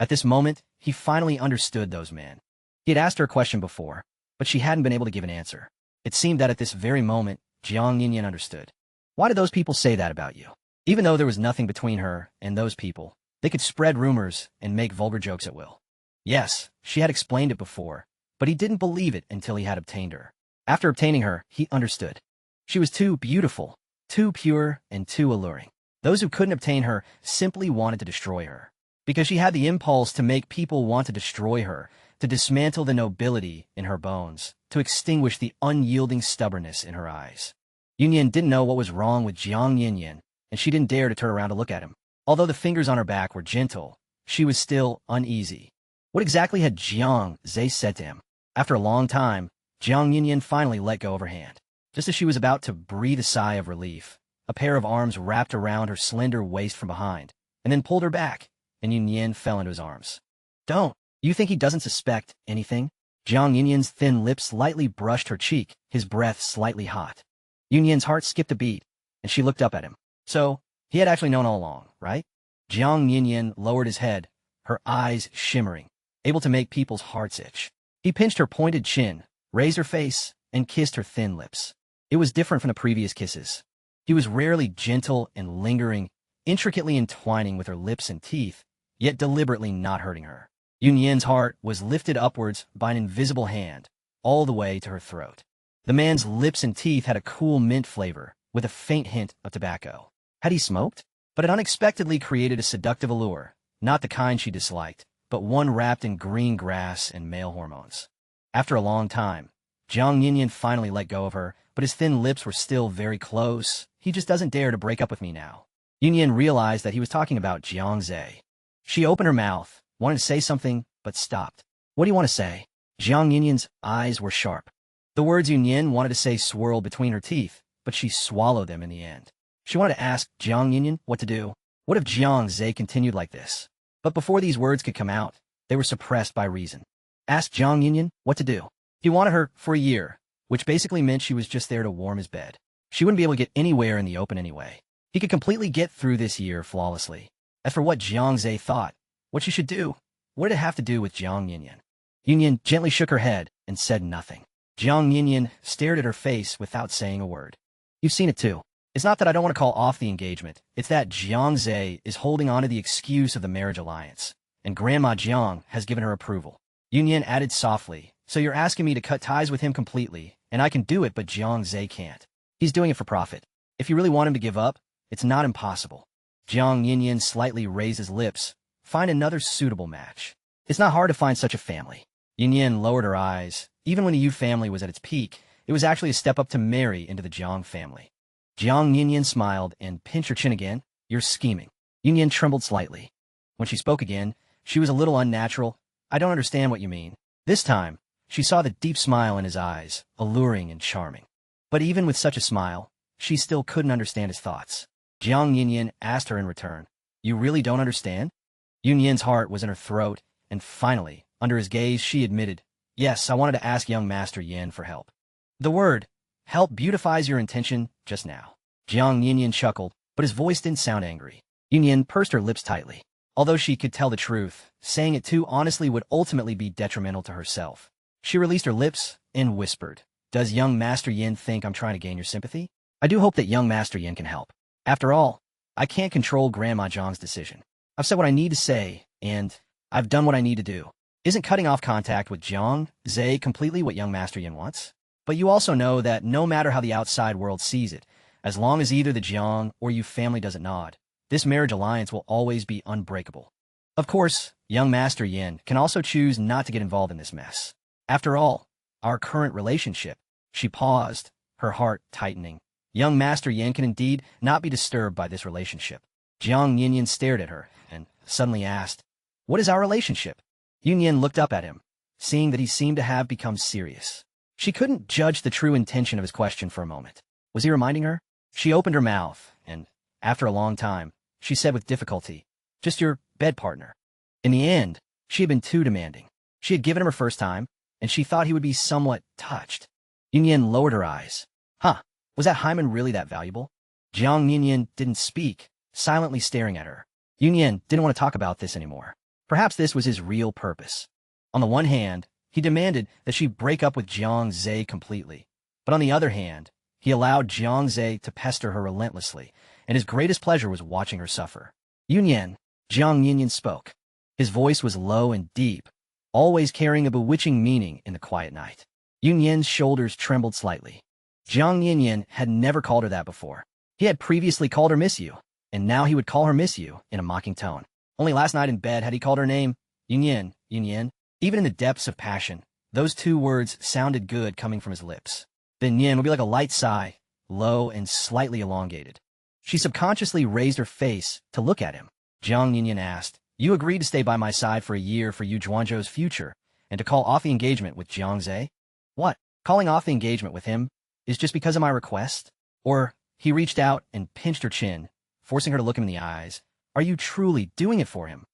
At this moment, he finally understood those men. He had asked her a question before, but she hadn't been able to give an answer. It seemed that at this very moment, Jiang Yinyan understood. Why did those people say that about you? Even though there was nothing between her and those people, they could spread rumors and make vulgar jokes at will. Yes, she had explained it before, but he didn't believe it until he had obtained her. After obtaining her, he understood. She was too beautiful, too pure, and too alluring. Those who couldn't obtain her simply wanted to destroy her, because she had the impulse to make people want to destroy her, to dismantle the nobility in her bones, to extinguish the unyielding stubbornness in her eyes. Yunyan didn't know what was wrong with Jiang Yinyan, and she didn't dare to turn around to look at him. Although the fingers on her back were gentle, she was still uneasy. What exactly had Jiang Zhe said to him? After a long time, Jiang Yinyan finally let go of her hand. Just as she was about to breathe a sigh of relief, a pair of arms wrapped around her slender waist from behind, and then pulled her back, and Yunyan fell into his arms. Don't! You think he doesn't suspect anything? Jiang Yinyan's thin lips lightly brushed her cheek, his breath slightly hot. Yunyan's heart skipped a beat, and she looked up at him. So, he had actually known all along, right? Jiang Yinyan lowered his head, her eyes shimmering, able to make people's hearts itch. He pinched her pointed chin, raised her face, and kissed her thin lips. It was different from the previous kisses. He was rarely gentle and lingering, intricately entwining with her lips and teeth, yet deliberately not hurting her. Yunyan's heart was lifted upwards by an invisible hand, all the way to her throat. The man's lips and teeth had a cool mint flavor, with a faint hint of tobacco. Had he smoked? But it unexpectedly created a seductive allure, not the kind she disliked, but one wrapped in green grass and male hormones. After a long time, Jiang Yinyan finally let go of her, but his thin lips were still very close. He just doesn't dare to break up with me now. Yinyan realized that he was talking about Jiang Zhe. She opened her mouth, wanted to say something, but stopped. What do you want to say? Jiang Yinyan's eyes were sharp. The words Yunyan wanted to say swirled between her teeth, but she swallowed them in the end. She wanted to ask Jiang Yinyan what to do. What if Jiang Zhe continued like this? But before these words could come out, they were suppressed by reason. Ask Jiang Yinyan what to do. He wanted her for a year, which basically meant she was just there to warm his bed. She wouldn't be able to get anywhere in the open anyway. He could completely get through this year flawlessly. As for what Jiang Zhe thought, what she should do, what did it have to do with Jiang Yinyan? Yunyan gently shook her head and said nothing. Jiang Yinyan stared at her face without saying a word. You've seen it too. It's not that I don't want to call off the engagement. It's that Jiang Zhe is holding on to the excuse of the marriage alliance, and Grandma Jiang has given her approval. Yunyan added softly, so you're asking me to cut ties with him completely, and I can do it, but Jiang Zhe can't. He's doing it for profit. If you really want him to give up, it's not impossible. Jiang Yinyan slightly raised his lips. Find another suitable match. It's not hard to find such a family. Yinyan lowered her eyes. Even when the Yu family was at its peak, it was actually a step up to marry into the Jiang family. Jiang Yinyan smiled and pinched her chin again. You're scheming. Yinyan trembled slightly. When she spoke again, she was a little unnatural. I don't understand what you mean. This time, she saw the deep smile in his eyes, alluring and charming. But even with such a smile, she still couldn't understand his thoughts. Jiang Yinyan asked her in return, You really don't understand? Yunyan's heart was in her throat, and finally, under his gaze, she admitted, Yes, I wanted to ask young Master Yin for help. The word, help beautifies your intention just now. Jiang Yinyan chuckled, but his voice didn't sound angry. Yunyan pursed her lips tightly. Although she could tell the truth, saying it too honestly would ultimately be detrimental to herself. She released her lips and whispered, Does young Master Yin think I'm trying to gain your sympathy? I do hope that young Master Yin can help. After all, I can't control Grandma Jiang's decision. I've said what I need to say, and I've done what I need to do. Isn't cutting off contact with Jiang Zhe completely what young Master Yin wants? But you also know that no matter how the outside world sees it, as long as either the Jiang or Yu family doesn't nod, this marriage alliance will always be unbreakable. Of course, young Master Yin can also choose not to get involved in this mess. After all, our current relationship, she paused, her heart tightening. Young Master Yin can indeed not be disturbed by this relationship. Jiang Yinyan stared at her and suddenly asked, What is our relationship? Yunyan looked up at him, seeing that he seemed to have become serious. She couldn't judge the true intention of his question for a moment. Was he reminding her? She opened her mouth, and, after a long time, she said with difficulty, Just your bed partner. In the end, she had been too demanding. She had given him her first time, and she thought he would be somewhat touched. Yunyan lowered her eyes. Huh, was that hymen really that valuable? Jiang Yinyan didn't speak, silently staring at her. Yunyan didn't want to talk about this anymore. Perhaps this was his real purpose. On the one hand, he demanded that she break up with Jiang Zhe completely. But on the other hand, he allowed Jiang Zhe to pester her relentlessly, and his greatest pleasure was watching her suffer. Yunyan, Jiang Yinyan spoke. His voice was low and deep, always carrying a bewitching meaning in the quiet night. Yunyan's shoulders trembled slightly. Jiang Yinyan had never called her that before. He had previously called her Miss You, and now he would call her Miss You in a mocking tone. Only last night in bed had he called her name, Yunyan, Yunyan. Even in the depths of passion, those two words sounded good coming from his lips. Then Yin would be like a light sigh, low and slightly elongated. She subconsciously raised her face to look at him. Jiang Yinyan asked, "You agreed to stay by my side for a year for Yu Zhuanzhou's future, and to call off the engagement with Jiang Zhe? What? Calling off the engagement with him is just because of my request?" Or, he reached out and pinched her chin, forcing her to look him in the eyes. "Are you truly doing it for him?"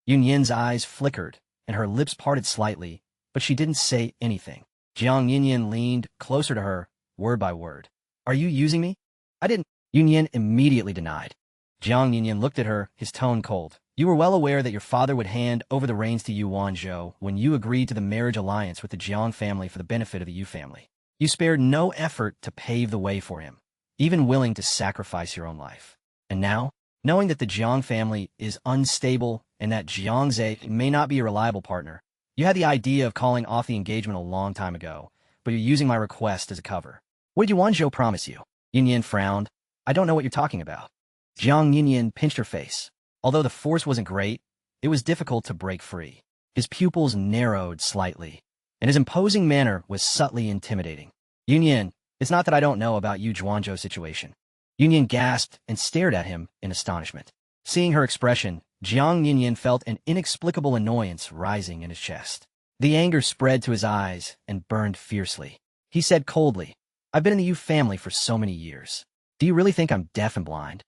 Yun Yin's eyes flickered, and her lips parted slightly, but she didn't say anything. Jiang Yinyan leaned closer to her, word by word. "Are you using me?" "I didn't." Yun Yin immediately denied. Jiang Yinyan looked at her, his tone cold. "You were well aware that your father would hand over the reins to Yu Wanzhou when you agreed to the marriage alliance with the Jiang family for the benefit of the Yu family. You spared no effort to pave the way for him, even willing to sacrifice your own life. And now, knowing that the Jiang family is unstable and that Jiang Zhe may not be a reliable partner, you had the idea of calling off the engagement a long time ago, but you're using my request as a cover. What did Yu Wanzhou promise you?" Yun Yin frowned. "I don't know what you're talking about." Jiang Yinyan pinched her face. Although the force wasn't great, it was difficult to break free. His pupils narrowed slightly, and his imposing manner was subtly intimidating. "Yun Yin, it's not that I don't know about Yu Zhuanzhou's situation." Yun Yin gasped and stared at him in astonishment. Seeing her expression, Jiang Yinyan felt an inexplicable annoyance rising in his chest. The anger spread to his eyes and burned fiercely. He said coldly, "I've been in the Yu family for so many years. Do you really think I'm deaf and blind?"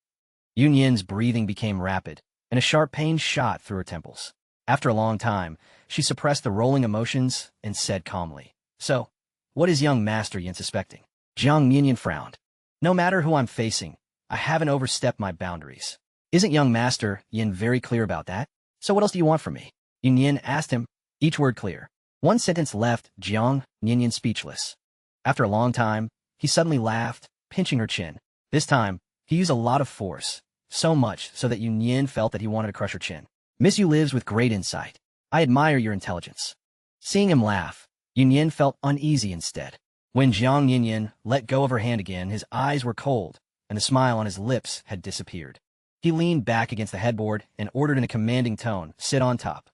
Yun Yin's breathing became rapid, and a sharp pain shot through her temples. After a long time, she suppressed the rolling emotions and said calmly, "So, what is young Master Yin suspecting?" Jiang Yinyan frowned. "No matter who I'm facing, I haven't overstepped my boundaries. Isn't young Master Yin very clear about that? So what else do you want from me?" Yun Yin asked him, each word clear. One sentence left Jiang Yinyan speechless. After a long time, he suddenly laughed, pinching her chin. This time, he used a lot of force, so much so that Yun Yin felt that he wanted to crush her chin. "Miss Yu lives with great insight. I admire your intelligence." Seeing him laugh, Yun Yin felt uneasy instead. When Jiang Yinyan let go of her hand again, his eyes were cold, and the smile on his lips had disappeared. He leaned back against the headboard and ordered in a commanding tone, "Sit on top."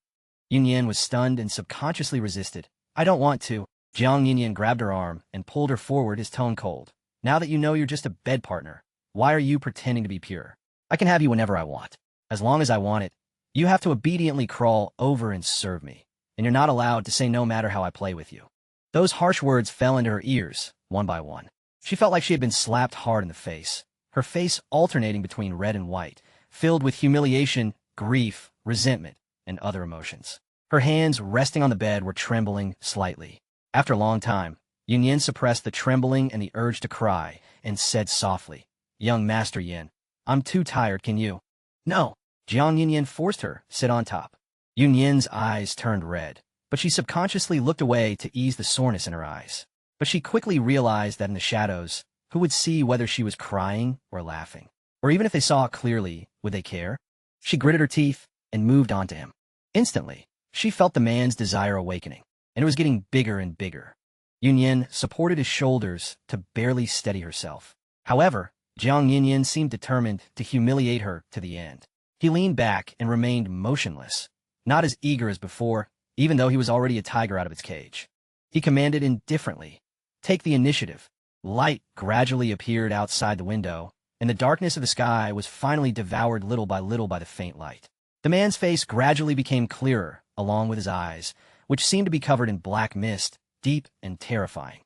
Yun Yin was stunned and subconsciously resisted. "I don't want to." Jiang Yinyan grabbed her arm and pulled her forward, his tone cold. "Now that you know you're just a bed partner, why are you pretending to be pure? I can have you whenever I want. As long as I want it, you have to obediently crawl over and serve me, and you're not allowed to say no matter how I play with you." Those harsh words fell into her ears, one by one. She felt like she had been slapped hard in the face, her face alternating between red and white, filled with humiliation, grief, resentment, and other emotions. Her hands resting on the bed were trembling slightly. After a long time, Yun Yin suppressed the trembling and the urge to cry, and said softly, "Young Master Yin, I'm too tired, can you?" "No." Jiang Yinyan forced her, "Sit on top." Yun Yin's eyes turned red, but she subconsciously looked away to ease the soreness in her eyes. But she quickly realized that in the shadows, who would see whether she was crying or laughing? Or even if they saw it clearly, would they care? She gritted her teeth and moved on to him. Instantly, she felt the man's desire awakening, and it was getting bigger and bigger. Yun Yin supported his shoulders to barely steady herself. However, Jiang Yinyan seemed determined to humiliate her to the end. He leaned back and remained motionless, not as eager as before, even though he was already a tiger out of its cage. He commanded indifferently, "Take the initiative." Light gradually appeared outside the window, and the darkness of the sky was finally devoured little by the faint light. The man's face gradually became clearer, along with his eyes, which seemed to be covered in black mist, deep and terrifying.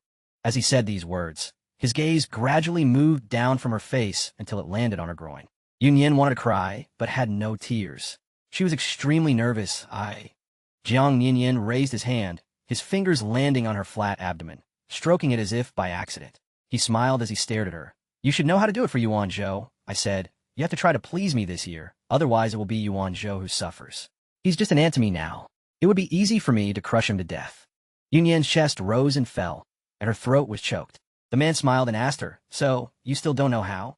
As he said these words, his gaze gradually moved down from her face until it landed on her groin. Yun Yin wanted to cry, but had no tears. She was extremely nervous. Jiang Yinyan raised his hand, his fingers landing on her flat abdomen, stroking it as if by accident. He smiled as he stared at her. "You should know how to do it for Yuan Zhou," I said. "You have to try to please me this year, otherwise it will be Yuan Zhou who suffers." He's just an ant to me now. It would be easy for me to crush him to death. Yunyan's chest rose and fell, and her throat was choked. The man smiled and asked her, "So, you still don't know how?"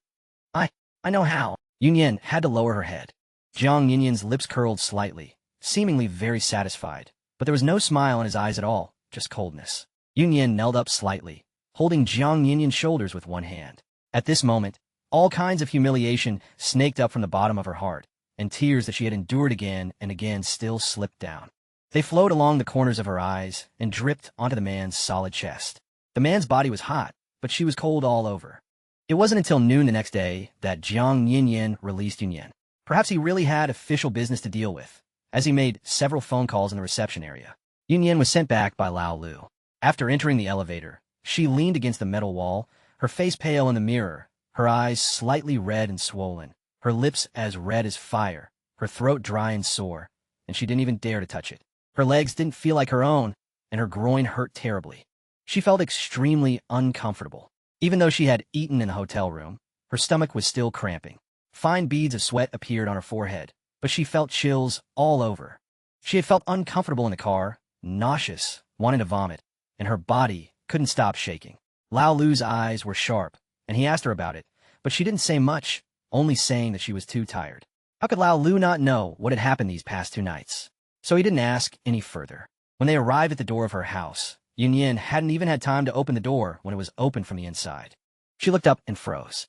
I know how. Yunyan had to lower her head. Jiang Yunyan's lips curled slightly, seemingly very satisfied, but there was no smile in his eyes at all, just coldness. Yunyan knelt up slightly, holding Jiang Yunyan's shoulders with one hand. At this moment, all kinds of humiliation snaked up from the bottom of her heart, and tears that she had endured again and again still slipped down. They flowed along the corners of her eyes and dripped onto the man's solid chest. The man's body was hot, but she was cold all over. It wasn't until noon the next day that Jiang Yunyan released Yunyan. Perhaps he really had official business to deal with, as he made several phone calls in the reception area. Yunyan was sent back by Lao Lu. After entering the elevator, she leaned against the metal wall, her face pale in the mirror, her eyes slightly red and swollen, her lips as red as fire, her throat dry and sore, and she didn't even dare to touch it. Her legs didn't feel like her own, and her groin hurt terribly. She felt extremely uncomfortable. Even though she had eaten in the hotel room, her stomach was still cramping. Fine beads of sweat appeared on her forehead, but she felt chills all over. She had felt uncomfortable in the car, nauseous, wanting to vomit, and her body couldn't stop shaking. Lao Lu's eyes were sharp, and he asked her about it, but she didn't say much, only saying that she was too tired. How could Lao Lu not know what had happened these past 2 nights? So he didn't ask any further. When they arrived at the door of her house, Yunyan hadn't even had time to open the door when it was open from the inside. She looked up and froze.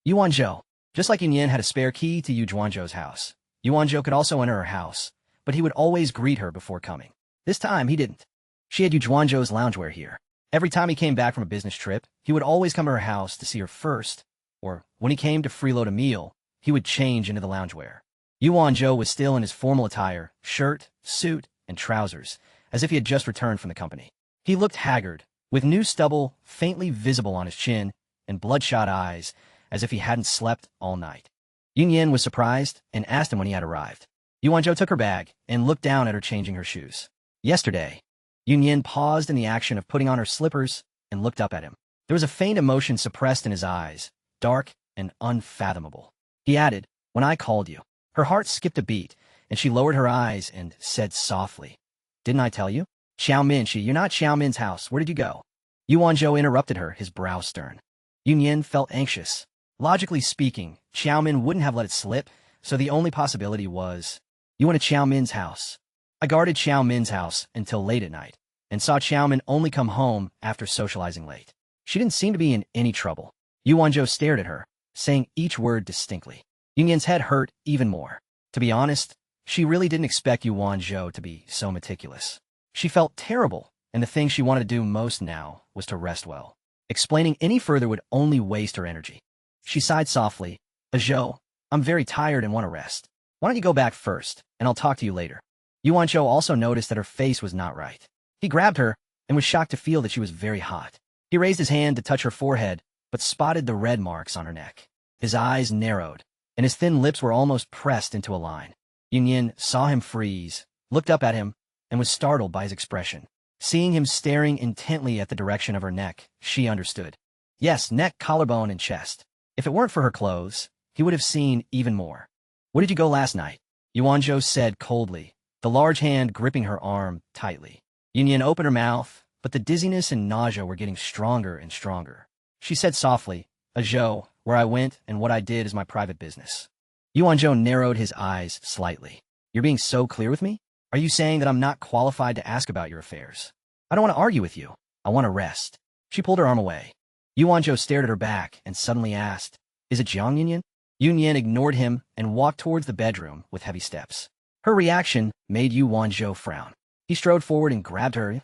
Yuanzhou. Just like Yunyan had a spare key to Yu Zhuanzhou's house, Yuanzhou could also enter her house, but he would always greet her before coming. This time, he didn't. She had Yu Zhuanzhou's loungewear here. Every time he came back from a business trip, he would always come to her house to see her first, or when he came to freeload a meal, he would change into the loungewear. Yuanzhou was still in his formal attire, shirt, suit, and trousers, as if he had just returned from the company. He looked haggard, with new stubble faintly visible on his chin and bloodshot eyes, as if he hadn't slept all night. Yunyan was surprised and asked him when he had arrived. Yuanzhou took her bag and looked down at her changing her shoes. Yesterday. Yunyan paused in the action of putting on her slippers and looked up at him. There was a faint emotion suppressed in his eyes, dark and unfathomable. He added, "When I called you." Her heart skipped a beat, and she lowered her eyes and said softly, "Didn't I tell you? Xiaomin, you're not Xiaomin's house. Where did you go?" Yuanzhou interrupted her, his brow stern. Yunyan felt anxious. Logically speaking, Xiaomin wouldn't have let it slip, so the only possibility was, "You went to Xiaomin's house." I guarded Xiaomin's house until late at night, and saw Xiaomin only come home after socializing late. She didn't seem to be in any trouble. Yuanzhou stared at her, saying each word distinctly. Yunyan's head hurt even more. To be honest, she really didn't expect Yuanzhou to be so meticulous. She felt terrible, and the thing she wanted to do most now was to rest well. Explaining any further would only waste her energy. She sighed softly. "Zhou, I'm very tired and want to rest. Why don't you go back first, and I'll talk to you later." Yuanzhou also noticed that her face was not right. He grabbed her and was shocked to feel that she was very hot. He raised his hand to touch her forehead, but spotted the red marks on her neck. His eyes narrowed, and his thin lips were almost pressed into a line. Yunyan saw him freeze, looked up at him, and was startled by his expression. Seeing him staring intently at the direction of her neck, she understood. Yes, neck, collarbone, and chest. If it weren't for her clothes, he would have seen even more. "Where did you go last night?" Yuanzhou said coldly, the large hand gripping her arm tightly. Yunyan opened her mouth, but the dizziness and nausea were getting stronger and stronger. She said softly, "Zhou, where I went and what I did is my private business." Yuanzhou narrowed his eyes slightly. "You're being so clear with me? Are you saying that I'm not qualified to ask about your affairs? I don't want to argue with you. I want to rest." She pulled her arm away. Yuanzhou stared at her back and suddenly asked, "Is it Jiang Yunyan?" Yunyan ignored him and walked towards the bedroom with heavy steps. Her reaction made Yuanzhou frown. He strode forward and grabbed her,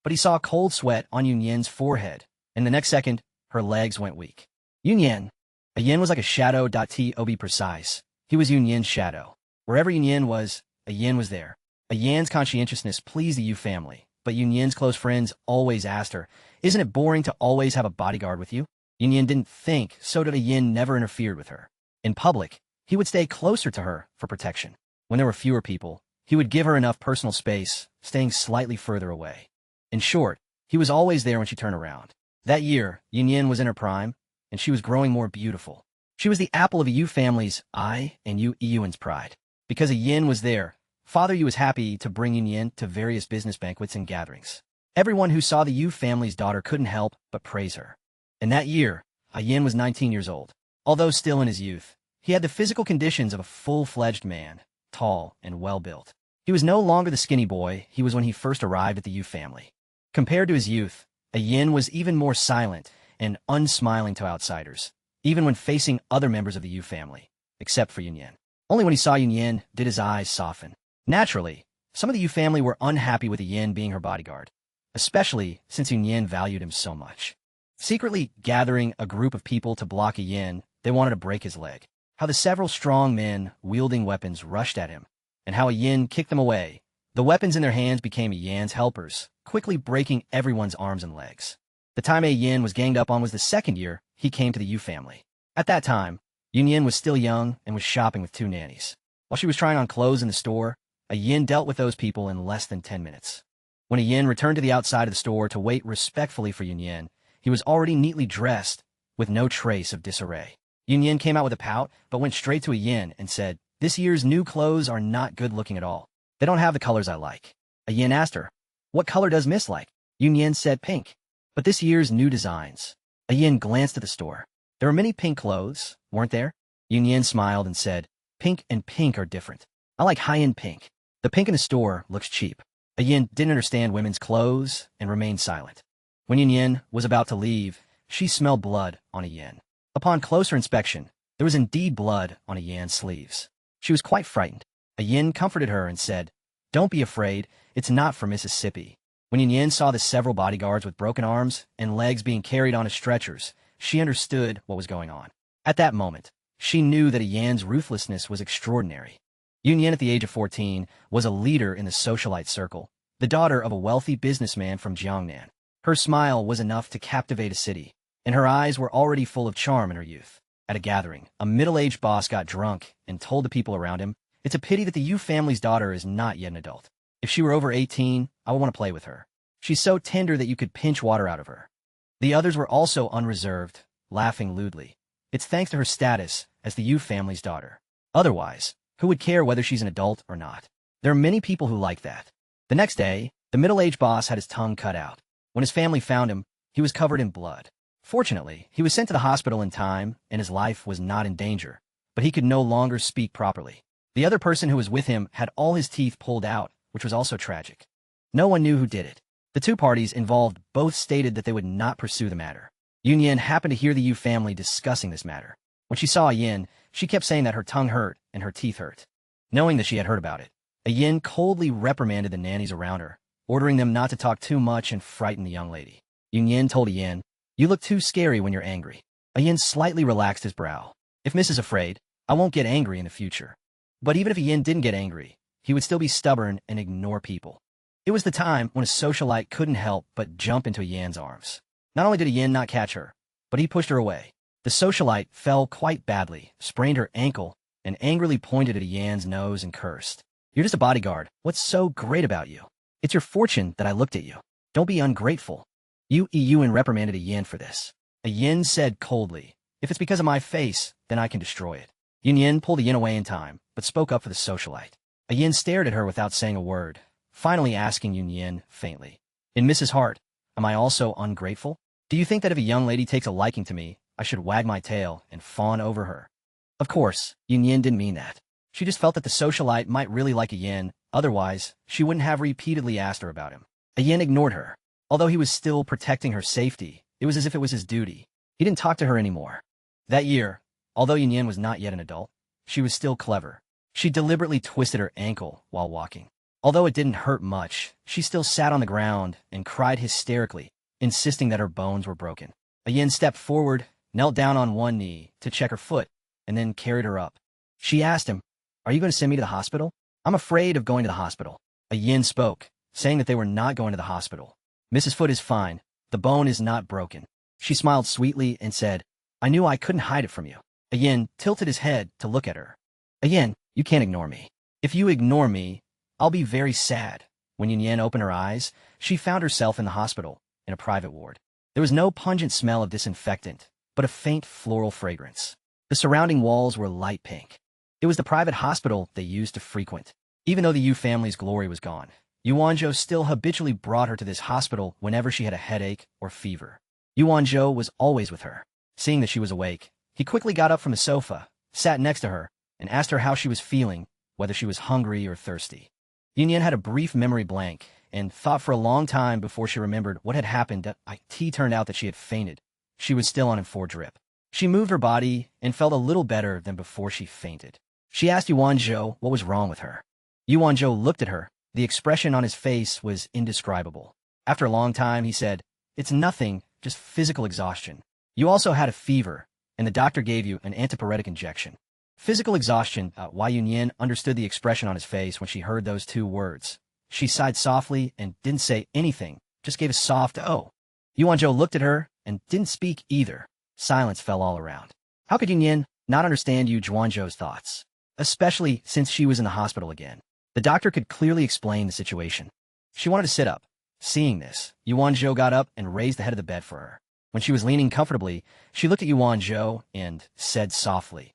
but he saw cold sweat on Yunyan's forehead, and the next second, her legs went weak. Yunyan. A yin was like a shadow. To be precise, he was Yunyan's shadow. Wherever Yunyan was, a yin was there. A Yan's conscientiousness pleased the Yu family, but Yunyan's close friends always asked her, "Isn't it boring to always have a bodyguard with you?" Yunyan didn't think, so that a yin never interfered with her. In public, he would stay closer to her for protection. When there were fewer people, he would give her enough personal space, staying slightly further away. In short, he was always there when she turned around. That year, Yunyan was in her prime, and she was growing more beautiful. She was the apple of a Yu family's eye and Yu Yuan's pride. Because a yin was there, Father Yu was happy to bring Yin to various business banquets and gatherings. Everyone who saw the Yu family's daughter couldn't help but praise her. In that year, Yin was 19 years old. Although still in his youth, he had the physical conditions of a full-fledged man, tall and well-built. He was no longer the skinny boy he was when he first arrived at the Yu family. Compared to his youth, Yin was even more silent and unsmiling to outsiders, even when facing other members of the Yu family, except for Yin. Only when he saw Yin did his eyes soften. Naturally, some of the Yu family were unhappy with Yin being her bodyguard, especially since Yin valued him so much. Secretly gathering a group of people to block Yin, they wanted to break his leg. How the several strong men wielding weapons rushed at him, and how Yin kicked them away. The weapons in their hands became Yin's helpers, quickly breaking everyone's arms and legs. The time Yin was ganged up on was the second year he came to the Yu family. At that time, Yin was still young and was shopping with 2 nannies. While she was trying on clothes in the store, Yin dealt with those people in less than 10 minutes. When Yin returned to the outside of the store to wait respectfully for Yin, he was already neatly dressed, with no trace of disarray. Yin came out with a pout, but went straight to Yin and said, "This year's new clothes are not good-looking at all. They don't have the colors I like." Yin asked her, "What color does Miss like?" Yin said pink. "But this year's new designs." Yin glanced at the store. "There were many pink clothes, weren't there?" Yin smiled and said, "Pink and pink are different. I like high-end pink. The pink in the store looks cheap." Yin didn't understand women's clothes and remained silent. When Yin was about to leave, she smelled blood on Yin. Upon closer inspection, there was indeed blood on Yin's sleeves. She was quite frightened. Yin comforted her and said, "Don't be afraid, it's not from Mississippi." When Yin saw the several bodyguards with broken arms and legs being carried on stretchers, she understood what was going on. At that moment, she knew that Yin's ruthlessness was extraordinary. Yin, at the age of 14, was a leader in the socialite circle, the daughter of a wealthy businessman from Jiangnan. Her smile was enough to captivate a city, and her eyes were already full of charm in her youth. At a gathering, a middle-aged boss got drunk and told the people around him, "It's a pity that the Yu family's daughter is not yet an adult. If she were over 18, I would want to play with her. She's so tender that you could pinch water out of her." The others were also unreserved, laughing lewdly. "It's thanks to her status as the Yu family's daughter. Otherwise, who would care whether she's an adult or not?" There are many people who like that. The next day, the middle-aged boss had his tongue cut out. When his family found him, he was covered in blood. Fortunately, he was sent to the hospital in time, and his life was not in danger, but he could no longer speak properly. The other person who was with him had all his teeth pulled out, which was also tragic. No one knew who did it. The 2 parties involved both stated that they would not pursue the matter. Yin happened to hear the Yu family discussing this matter. When she saw Yin, she kept saying that her tongue hurt and her teeth hurt. Knowing that she had heard about it, Yin coldly reprimanded the nannies around her, ordering them not to talk too much and frighten the young lady. Yin told Yin, "You look too scary when you're angry." Yin slightly relaxed his brow. "If Miss is afraid, I won't get angry in the future." But even if Yin didn't get angry, he would still be stubborn and ignore people. It was the time when a socialite couldn't help but jump into Yin's arms. Not only did Yin not catch her, but he pushed her away. The socialite fell quite badly, sprained her ankle, and angrily pointed at Yin's nose and cursed. "You're just a bodyguard. What's so great about you? It's your fortune that I looked at you. Don't be ungrateful." Yin reprimanded Yin for this. Yin said coldly, "If it's because of my face, then I can destroy it." Yin pulled Yin away in time, but spoke up for the socialite. Yin stared at her without saying a word, finally asking Yin faintly, "In Mrs. Hart, am I also ungrateful? Do you think that if a young lady takes a liking to me, I should wag my tail and fawn over her?" Of course, Yin didn't mean that. She just felt that the socialite might really like Yin, otherwise, she wouldn't have repeatedly asked her about him. Yin ignored her. Although he was still protecting her safety, it was as if it was his duty. He didn't talk to her anymore. That year, although Yin was not yet an adult, she was still clever. She deliberately twisted her ankle while walking. Although it didn't hurt much, she still sat on the ground and cried hysterically, insisting that her bones were broken. Yin stepped forward, knelt down on one knee to check her foot, and then carried her up. She asked him, "Are you going to send me to the hospital?" "I'm afraid of going to the hospital." Yin spoke, saying that they were not going to the hospital. "Mrs. Foot is fine. The bone is not broken." She smiled sweetly and said, "I knew I couldn't hide it from you." Yin tilted his head to look at her. "Yin, you can't ignore me. If you ignore me, I'll be very sad." When Yin opened her eyes, she found herself in the hospital, in a private ward. There was no pungent smell of disinfectant, but a faint floral fragrance. The surrounding walls were light pink. It was the private hospital they used to frequent. Even though the Yu family's glory was gone, Yuanzhou still habitually brought her to this hospital whenever she had a headache or fever. Yuanzhou was always with her. Seeing that she was awake, he quickly got up from the sofa, sat next to her, and asked her how she was feeling, whether she was hungry or thirsty. Yunyan had a brief memory blank and thought for a long time before she remembered what had happened. It turned out that she had fainted. She was still on a 4-drip. She moved her body and felt a little better than before she fainted. She asked Yuanzhou what was wrong with her. Yuanzhou looked at her. The expression on his face was indescribable. After a long time, he said, "It's nothing, just physical exhaustion. You also had a fever, and the doctor gave you an antipyretic injection." Physical exhaustion. Wai Yunyan understood the expression on his face when she heard those 2 words. She sighed softly and didn't say anything, just gave a soft "oh." Yuanzhou looked at her and didn't speak either. Silence fell all around. How could Yunyan not understand Yuanzhou's thoughts? Especially since she was in the hospital again. The doctor could clearly explain the situation. She wanted to sit up. Seeing this, Yuanzhou got up and raised the head of the bed for her. When she was leaning comfortably, she looked at Yuanzhou and said softly,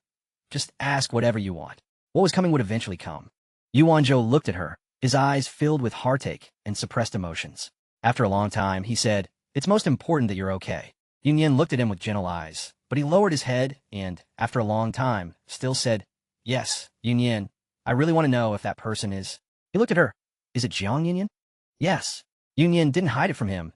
"Just ask whatever you want." What was coming would eventually come. Yuanzhou looked at her, his eyes filled with heartache and suppressed emotions. After a long time, he said, "It's most important that you're okay." Yunyan looked at him with gentle eyes, but he lowered his head and, after a long time, still said, "Yes, Yunyan, I really want to know if that person is..." He looked at her. "Is it Jiang, Yunyan?" "Yes." Yunyan didn't hide it from him.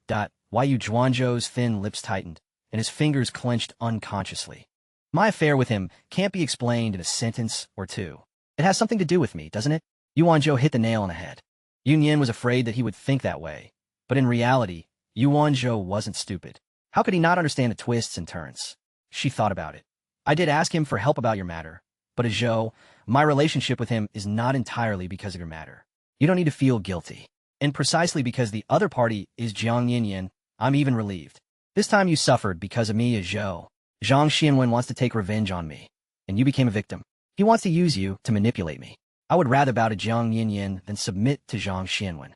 Wai Yuanzhou's thin lips tightened, and his fingers clenched unconsciously. "My affair with him can't be explained in a sentence or 2. It has something to do with me, doesn't it?" Yuanzhou hit the nail on the head. Yunyan was afraid that he would think that way, but in reality, Yuanzhou wasn't stupid. How could he not understand the twists and turns? She thought about it. "I did ask him for help about your matter, but Zhou, my relationship with him is not entirely because of your matter. You don't need to feel guilty. And precisely because the other party is Jiang Yinyan, I'm even relieved. This time you suffered because of me, Zhou. Zhang Xianwen wants to take revenge on me, and you became a victim. He wants to use you to manipulate me. I would rather bow to Jiang Yinyan than submit to Zhang Xianwen."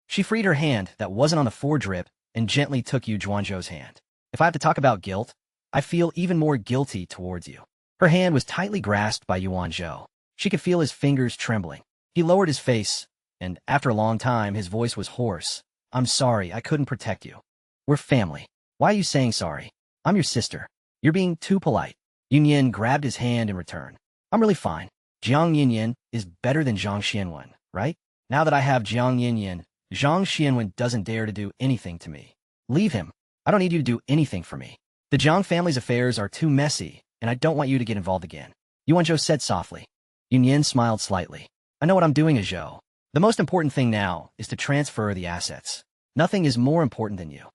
She freed her hand that wasn't on the 4-drip and gently took Yuanzhou's hand. "If I have to talk about guilt, I feel even more guilty towards you." Her hand was tightly grasped by Yuanzhou. She could feel his fingers trembling. He lowered his face, and after a long time, his voice was hoarse. "I'm sorry, I couldn't protect you. We're family. Why are you saying sorry? I'm your sister. You're being too polite." Yunyan grabbed his hand in return. "I'm really fine. Jiang Yinyan is better than Zhang Xianwen, right? Now that I have Jiang Yinyan, Zhang Xianwen doesn't dare to do anything to me. Leave him. I don't need you to do anything for me. The Jiang family's affairs are too messy, and I don't want you to get involved again." Yuanzhou said softly. Yunyan smiled slightly. "I know what I'm doing, Zhou. The most important thing now is to transfer the assets. Nothing is more important than you."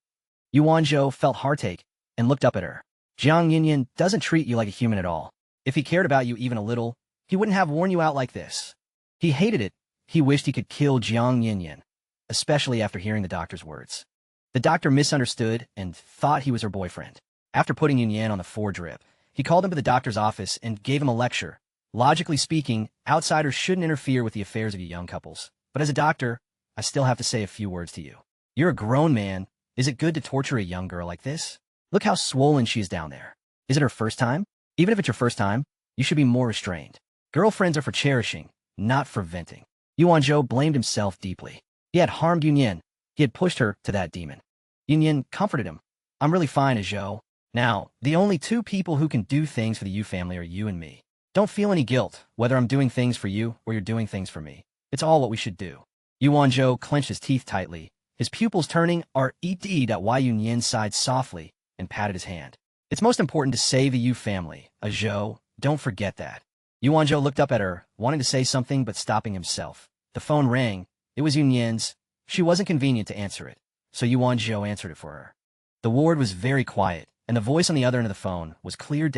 Yuanzhou felt heartache and looked up at her. "Jiang Yinyan doesn't treat you like a human at all. If he cared about you even a little, he wouldn't have worn you out like this." He hated it. He wished he could kill Jiang Yinyan, especially after hearing the doctor's words. The doctor misunderstood and thought he was her boyfriend. After putting Yunyan on the 4-drip, he called him to the doctor's office and gave him a lecture. Logically speaking, outsiders shouldn't interfere with the affairs of you young couples. But as a doctor, I still have to say a few words to you. You're a grown man. Is it good to torture a young girl like this? Look how swollen she is down there. Is it her first time? Even if it's your first time, you should be more restrained. Girlfriends are for cherishing, not for venting." Yuanzhou blamed himself deeply. He had harmed Yunyan. He had pushed her to that demon. Yunyan comforted him. "I'm really fine, Zhou. Now, the only 2 people who can do things for the Yu family are you and me. Don't feel any guilt, whether I'm doing things for you or you're doing things for me. It's all what we should do." Yuanzhou clenched his teeth tightly, his pupils turning red. Wai Yunyan sighed softly and patted his hand. "It's most important to save the Yu family, Zhou. Don't forget that." Yuanzhou looked up at her, wanting to say something but stopping himself. The phone rang. It was Yunyan's. She wasn't convenient to answer it, so Yuanzhou answered it for her. The ward was very quiet, and the voice on the other end of the phone was clear.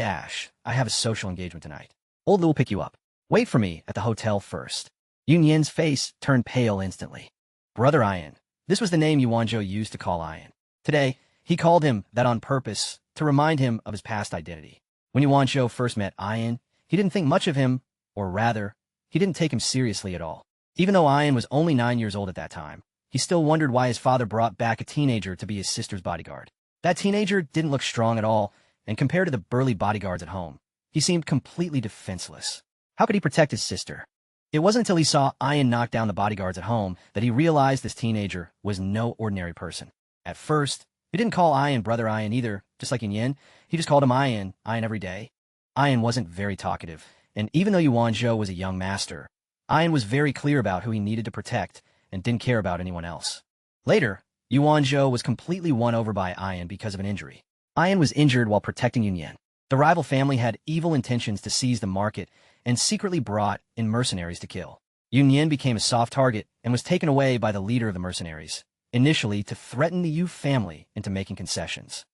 "I have a social engagement tonight. Old Lou will pick you up. Wait for me at the hotel first." Yunyan's face turned pale instantly. Brother Ian. This was the name Yuanzhou used to call Ian. Today, he called him that on purpose to remind him of his past identity. When Yuanzhou first met Ian, he didn't think much of him, or rather, he didn't take him seriously at all. Even though Ian was only 9 years old at that time, he still wondered why his father brought back a teenager to be his sister's bodyguard. That teenager didn't look strong at all, and compared to the burly bodyguards at home, he seemed completely defenseless. How could he protect his sister? It wasn't until he saw Ian knock down the bodyguards at home that he realized this teenager was no ordinary person. At first, he didn't call Ian Brother Ian either, just like Yin. He just called him Ian every day. Ian wasn't very talkative, and even though Yuan Zhou was a young master, Ian was very clear about who he needed to protect and didn't care about anyone else. Later, Yuan Zhou was completely won over by Ian because of an injury. Ian was injured while protecting Yunyan. The rival family had evil intentions to seize the market and secretly brought in mercenaries to kill. Yunyan became a soft target and was taken away by the leader of the mercenaries, initially to threaten the Yu family into making concessions.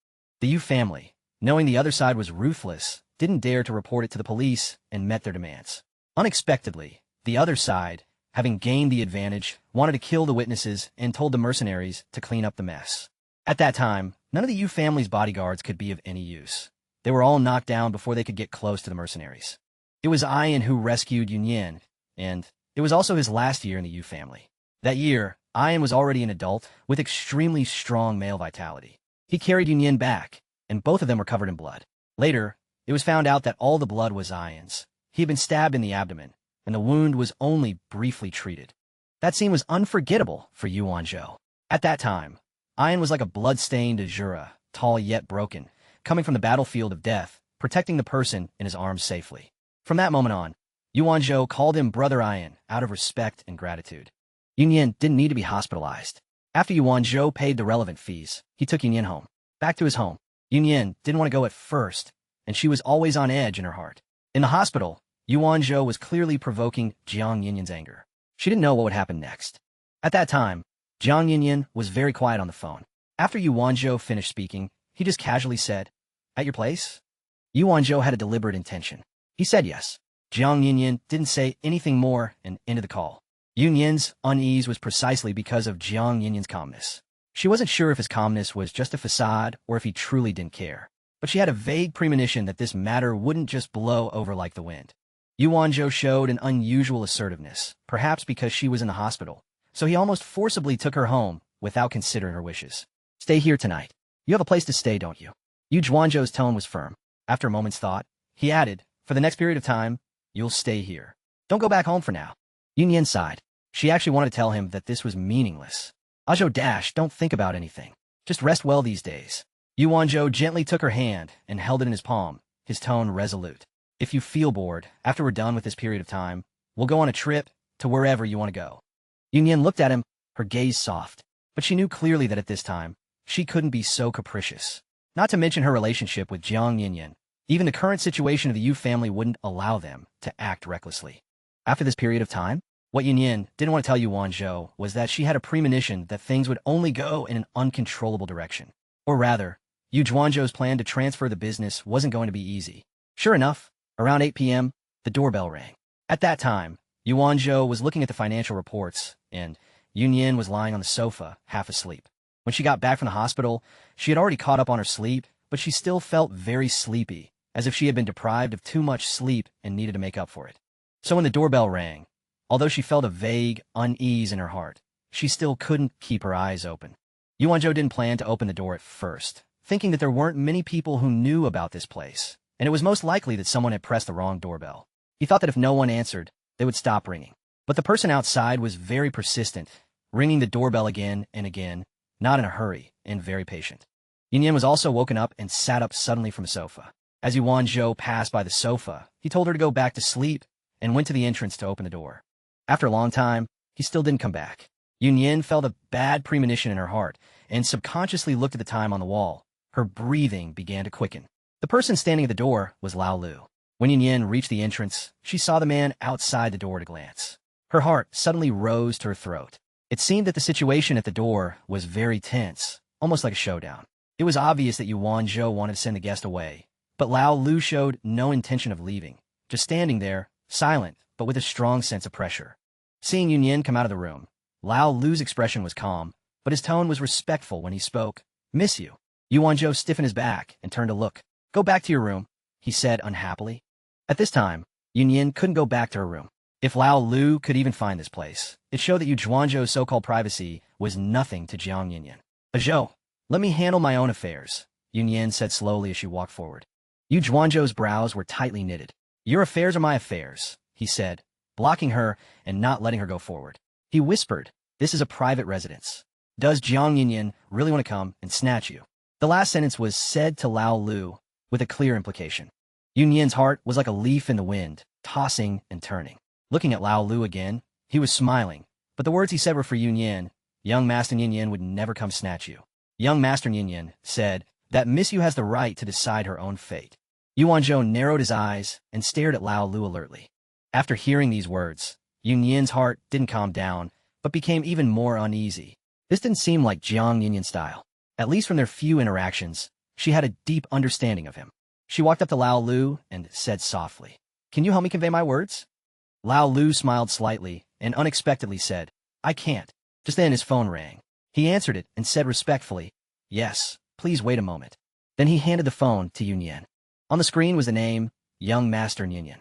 The Yu family, knowing the other side was ruthless, didn't dare to report it to the police and met their demands. Unexpectedly, the other side, having gained the advantage, wanted to kill the witnesses and told the mercenaries to clean up the mess. At that time, none of the Yu family's bodyguards could be of any use. They were all knocked down before they could get close to the mercenaries. It was Ian who rescued Yunyan, and it was also his last year in the Yu family. That year, Ian was already an adult with extremely strong male vitality. He carried Yunyan back, and both of them were covered in blood. Later, it was found out that all the blood was Ian's. He had been stabbed in the abdomen, and the wound was only briefly treated. That scene was unforgettable for Yuan Zhou. At that time, Ian was like a blood-stained Azura, tall yet broken, coming from the battlefield of death, protecting the person in his arms safely. From that moment on, Yuan Zhou called him Brother Ian out of respect and gratitude. Yunyan didn't need to be hospitalized. After Yuan Zhou paid the relevant fees, he took Yunyan home. Back to his home. Yunyan didn't want to go at first, and she was always on edge in her heart. In the hospital, Yuan Zhou was clearly provoking Jiang Yinyan's anger. She didn't know what would happen next. At that time, Jiang Yinyan was very quiet on the phone. After Yuan Zhou finished speaking, he just casually said, "At your place?" Yuan Zhou had a deliberate intention. He said yes. Jiang Yinyan didn't say anything more and ended the call. Yunyan's unease was precisely because of Jiang Yinyan's calmness. She wasn't sure if his calmness was just a facade or if he truly didn't care. But she had a vague premonition that this matter wouldn't just blow over like the wind. Yuan Zhou showed an unusual assertiveness, perhaps because she was in the hospital, so he almost forcibly took her home without considering her wishes. "Stay here tonight. You have a place to stay, don't you?" Yuan Zhou's tone was firm. After a moment's thought, he added, "For the next period of time, you'll stay here. Don't go back home for now." Yunyan sighed. She actually wanted to tell him that this was meaningless. Don't think about anything. Just rest well these days." Yuan Zhou gently took her hand and held it in his palm, his tone resolute. "If you feel bored, after we're done with this period of time, we'll go on a trip to wherever you want to go." Yunyan looked at him, her gaze soft, but she knew clearly that at this time, she couldn't be so capricious. Not to mention her relationship with Jiang Yinyan. Even the current situation of the Yu family wouldn't allow them to act recklessly. After this period of time, what Yunyan didn't want to tell Yuan Zhou was that she had a premonition that things would only go in an uncontrollable direction. Or rather, Yuan Zhou's plan to transfer the business wasn't going to be easy. Sure enough, around 8 p.m., the doorbell rang. At that time, Yuan Zhou was looking at the financial reports, and Yunyan was lying on the sofa, half asleep. When she got back from the hospital, she had already caught up on her sleep, but she still felt very sleepy, as if she had been deprived of too much sleep and needed to make up for it. So when the doorbell rang, although she felt a vague unease in her heart, she still couldn't keep her eyes open. Yuan Zhou didn't plan to open the door at first, thinking that there weren't many people who knew about this place, and it was most likely that someone had pressed the wrong doorbell. He thought that if no one answered, they would stop ringing. But the person outside was very persistent, ringing the doorbell again and again, not in a hurry, and very patient. Yunyan was also woken up and sat up suddenly from a sofa. As Yuan Zhou passed by the sofa, he told her to go back to sleep and went to the entrance to open the door. After a long time, he still didn't come back. Yunyan felt a bad premonition in her heart and subconsciously looked at the time on the wall. Her breathing began to quicken. The person standing at the door was Lao Lu. When Yunyan reached the entrance, she saw the man outside the door at a glance. Her heart suddenly rose to her throat. It seemed that the situation at the door was very tense, almost like a showdown. It was obvious that Yuan Zhou wanted to send the guest away, but Lao Lu showed no intention of leaving, just standing there, silent, but with a strong sense of pressure. Seeing Yunyan come out of the room, Lao Lu's expression was calm, but his tone was respectful when he spoke. "Miss you." Yuan Zhou stiffened his back and turned to look. "Go back to your room," he said unhappily. At this time, Yunyan couldn't go back to her room. If Lao Lu could even find this place, it showed that Yuan Zhou's so-called privacy was nothing to Jiang Yinyan. "Zhou, let me handle my own affairs," Yunyan said slowly as she walked forward. Yuan Zhou's brows were tightly knitted. "Your affairs are my affairs," he said, blocking her and not letting her go forward. He whispered, "This is a private residence. Does Jiang Yinyan really want to come and snatch you?" The last sentence was said to Lao Lu with a clear implication. Yunyan's heart was like a leaf in the wind, tossing and turning. Looking at Lao Lu again, he was smiling, but the words he said were for Yunyan. Young Master Yinyan would never come snatch you. Young Master Yinyan said that Miss Yu has the right to decide her own fate. Yuanzhou narrowed his eyes and stared at Lao Lu alertly. After hearing these words, Yunyan's heart didn't calm down, but became even more uneasy. This didn't seem like Jiang Yinyan's style. At least from their few interactions, she had a deep understanding of him. She walked up to Lao Lu and said softly, "Can you help me convey my words?" Lao Lu smiled slightly and unexpectedly said, "I can't." Just then his phone rang. He answered it and said respectfully, "Yes, please wait a moment." Then he handed the phone to Yunyan. On the screen was the name, Young Master Yunyan.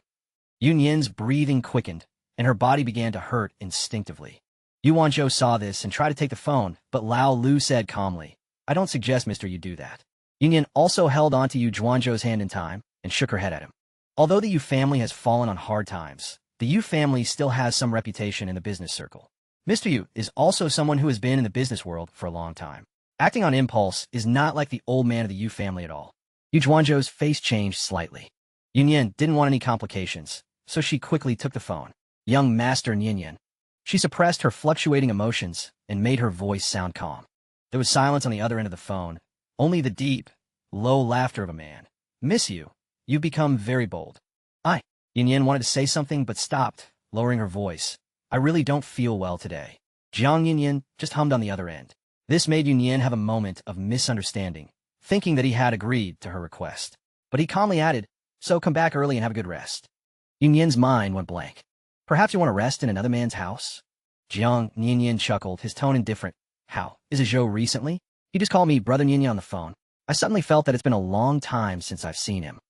Yunyan's breathing quickened, and her body began to hurt instinctively. Yuanzhou saw this and tried to take the phone, but Lao Lu said calmly, "I don't suggest, mister, you do that." Yunyan also held onto Yu Zhuanzhou's hand in time and shook her head at him. Although the Yu family has fallen on hard times, the Yu family still has some reputation in the business circle. Mr. Yu is also someone who has been in the business world for a long time. Acting on impulse is not like the old man of the Yu family at all. Yu Zhuanzhou's face changed slightly. Yunyan didn't want any complications, so she quickly took the phone. Young Master Yinyan. She suppressed her fluctuating emotions and made her voice sound calm. There was silence on the other end of the phone, only the deep, low laughter of a man. "Miss Yu, you've become very bold." Yinyan wanted to say something but stopped, lowering her voice. "I really don't feel well today." Jiang Yinyan just hummed on the other end. This made Yunyan have a moment of misunderstanding, thinking that he had agreed to her request. But he calmly added, "So come back early and have a good rest." Yunyan's mind went blank. "Perhaps you want to rest in another man's house?" Jiang Yinyan chuckled, his tone indifferent. "How? Is it Zhou recently? He just called me Brother Yinyan on the phone. I suddenly felt that it's been a long time since I've seen him."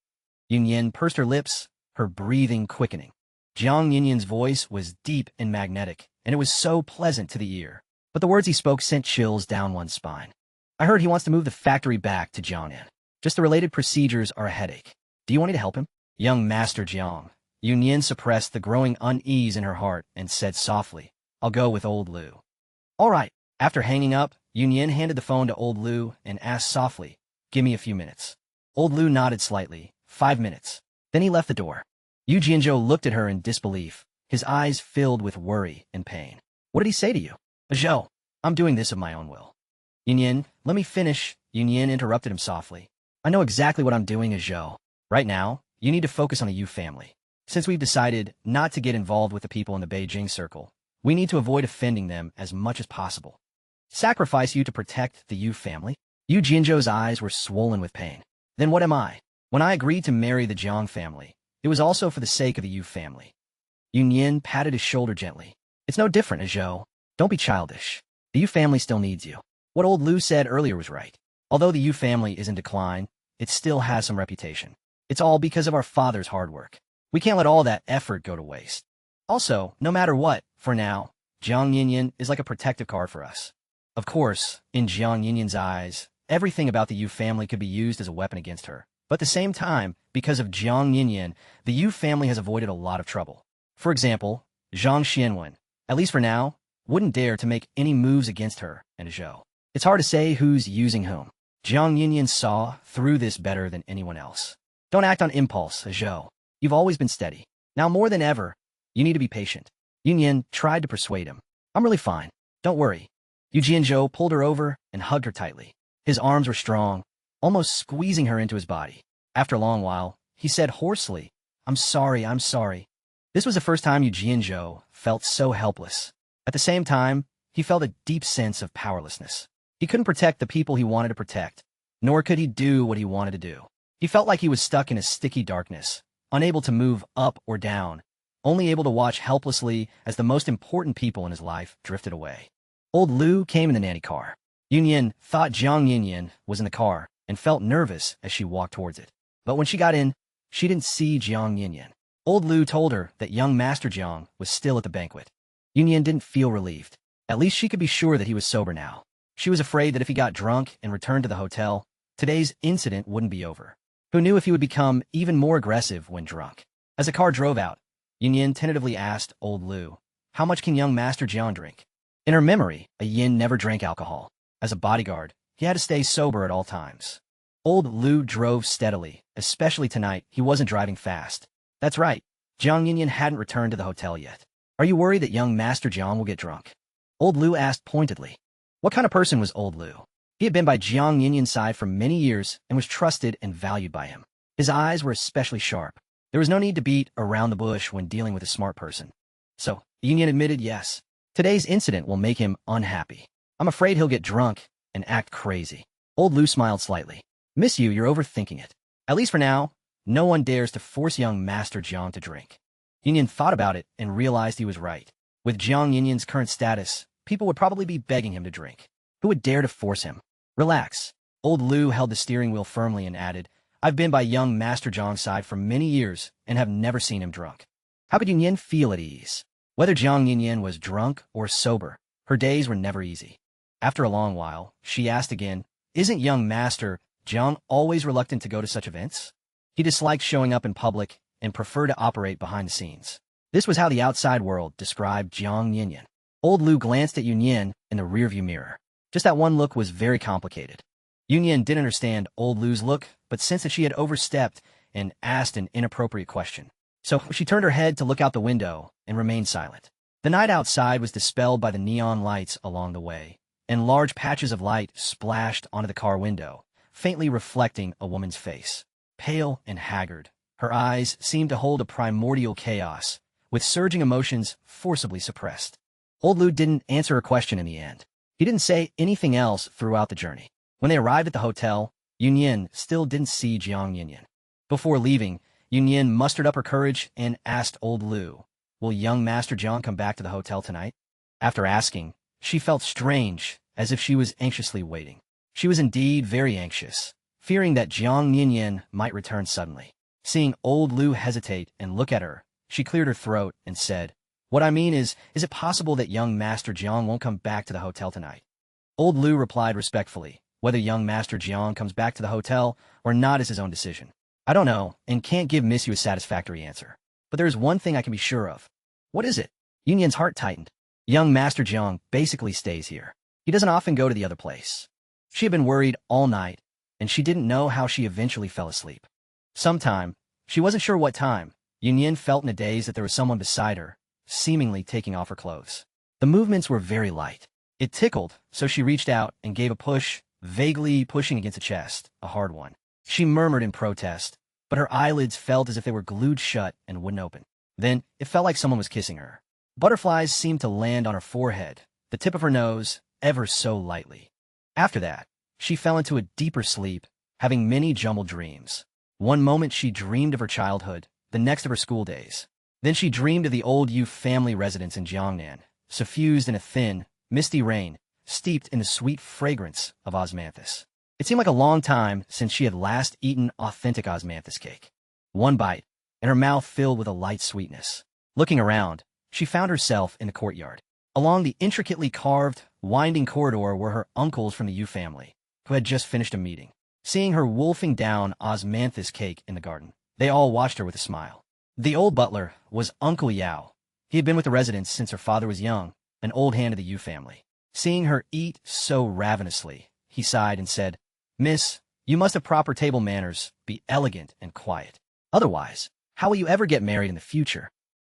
Yunyan pursed her lips, her breathing quickening. Jiang Yinyan's voice was deep and magnetic, and it was so pleasant to the ear. But the words he spoke sent chills down one's spine. "I heard he wants to move the factory back to Jiangnan. Just the related procedures are a headache. Do you want me to help him?" Young Master Jiang. Yunyan suppressed the growing unease in her heart and said softly, "I'll go with old Lu." "All right." After hanging up, Yunyan handed the phone to old Lu and asked softly, "Give me a few minutes." Old Lu nodded slightly. 5 minutes. Then he left the door. Yu Jianzhou looked at her in disbelief, his eyes filled with worry and pain. "What did he say to you?" "Zhou, I'm doing this of my own will." "Yunyan, let me finish." Yunyan interrupted him softly. "I know exactly what I'm doing, Zhou. Right now, you need to focus on the Yu family. Since we've decided not to get involved with the people in the Beijing circle, we need to avoid offending them as much as possible. Sacrifice you to protect the Yu family?" Yu Jianzhou's eyes were swollen with pain. "Then what am I? When I agreed to marry the Jiang family, it was also for the sake of the Yu family." Yunyan patted his shoulder gently. "It's no different, Zhou. Don't be childish. The Yu family still needs you." What old Lu said earlier was right. Although the Yu family is in decline, it still has some reputation. It's all because of our father's hard work. We can't let all that effort go to waste. Also, no matter what, for now, Jiang Yinyan is like a protective card for us. Of course, in Jiang Yinyan's eyes, everything about the Yu family could be used as a weapon against her. But at the same time, because of Jiang Yinyan, the Yu family has avoided a lot of trouble. For example, Zhang Xianwen, at least for now, wouldn't dare to make any moves against her and Zhou. It's hard to say who's using whom. Jiang Yinyan saw through this better than anyone else. Don't act on impulse, Zhou. You've always been steady. Now more than ever, you need to be patient. Yunyan tried to persuade him. "I'm really fine. Don't worry." Yu Jianzhou pulled her over and hugged her tightly. His arms were strong, almost squeezing her into his body. After a long while, he said hoarsely, I'm sorry." This was the first time Yu Jianzhou felt so helpless. At the same time, he felt a deep sense of powerlessness. He couldn't protect the people he wanted to protect, nor could he do what he wanted to do. He felt like he was stuck in a sticky darkness, unable to move up or down, only able to watch helplessly as the most important people in his life drifted away. Old Lu came in the nanny car. Yunyan thought Jiang Yinyan was in the car and felt nervous as she walked towards it. But when she got in, she didn't see Jiang Yinyan. Old Lu told her that young Master Jiang was still at the banquet. Yunyan didn't feel relieved. At least she could be sure that he was sober now. She was afraid that if he got drunk and returned to the hotel, today's incident wouldn't be over. Who knew if he would become even more aggressive when drunk? As the car drove out, Yin tentatively asked old Lu, "How much can young Master Jiang drink?" In her memory, a Yin never drank alcohol. As a bodyguard, he had to stay sober at all times. Old Lu drove steadily, especially tonight. He wasn't driving fast. That's right. Jiang Yin hadn't returned to the hotel yet. "Are you worried that young Master Jiang will get drunk?" Old Lu asked pointedly. What kind of person was old Lu? He had been by Jiang Yinyan's side for many years and was trusted and valued by him. His eyes were especially sharp. There was no need to beat around the bush when dealing with a smart person. So, Yinyan admitted yes. Today's incident will make him unhappy. I'm afraid he'll get drunk and act crazy. Old Lu smiled slightly. "Miss you, you're overthinking it. At least for now, no one dares to force young Master Jiang to drink." Yinyan thought about it and realized he was right. With Jiang Yinyan's current status, people would probably be begging him to drink. Who would dare to force him? Relax. Old Lu held the steering wheel firmly and added, "I've been by young Master Jiang's side for many years and have never seen him drunk." How could Yinyan feel at ease? Whether Jiang Yinyan was drunk or sober, her days were never easy. After a long while, she asked again, "Isn't young Master Jiang always reluctant to go to such events?" He disliked showing up in public and preferred to operate behind the scenes. This was how the outside world described Jiang Yinyan. Old Lu glanced at Yunyan in the rearview mirror. Just that one look was very complicated. Yunyan didn't understand old Lu's look, but sensed that she had overstepped and asked an inappropriate question. So she turned her head to look out the window and remained silent. The night outside was dispelled by the neon lights along the way, and large patches of light splashed onto the car window, faintly reflecting a woman's face. Pale and haggard, her eyes seemed to hold a primordial chaos, with surging emotions forcibly suppressed. Old Lu didn't answer her question in the end. He didn't say anything else throughout the journey. When they arrived at the hotel, Yunyan still didn't see Jiang Yinyan. Before leaving, Yunyan mustered up her courage and asked old Lu, "Will young Master Jiang come back to the hotel tonight?" After asking, she felt strange, as if she was anxiously waiting. She was indeed very anxious, fearing that Jiang Yinyan might return suddenly. Seeing old Lu hesitate and look at her, she cleared her throat and said, "What I mean is it possible that young Master Jiang won't come back to the hotel tonight?" Old Lu replied respectfully, "Whether young Master Jiang comes back to the hotel or not is his own decision. I don't know and can't give Miss you a satisfactory answer. But there is one thing I can be sure of." "What is it?" Yunyan's heart tightened. "Young Master Jiang basically stays here. He doesn't often go to the other place." She had been worried all night, and she didn't know how she eventually fell asleep. Sometime, she wasn't sure what time, Yunyan felt in a daze that there was someone beside her, seemingly taking off her clothes. The movements were very light. It tickled, so she reached out and gave a push, vaguely pushing against the chest, a hard one. She murmured in protest, but her eyelids felt as if they were glued shut and wouldn't open. Then, it felt like someone was kissing her. Butterflies seemed to land on her forehead, the tip of her nose, ever so lightly. After that, she fell into a deeper sleep, having many jumbled dreams. One moment she dreamed of her childhood, the next of her school days. Then she dreamed of the old Yu family residence in Jiangnan, suffused in a thin, misty rain, steeped in the sweet fragrance of osmanthus. It seemed like a long time since she had last eaten authentic osmanthus cake. One bite, and her mouth filled with a light sweetness. Looking around, she found herself in the courtyard. Along the intricately carved, winding corridor were her uncles from the Yu family, who had just finished a meeting. Seeing her wolfing down osmanthus cake in the garden, they all watched her with a smile. The old butler was Uncle Yao. He had been with the residents since her father was young, an old hand of the Yu family. Seeing her eat so ravenously, he sighed and said, "Miss, you must have proper table manners, be elegant and quiet. Otherwise, how will you ever get married in the future?"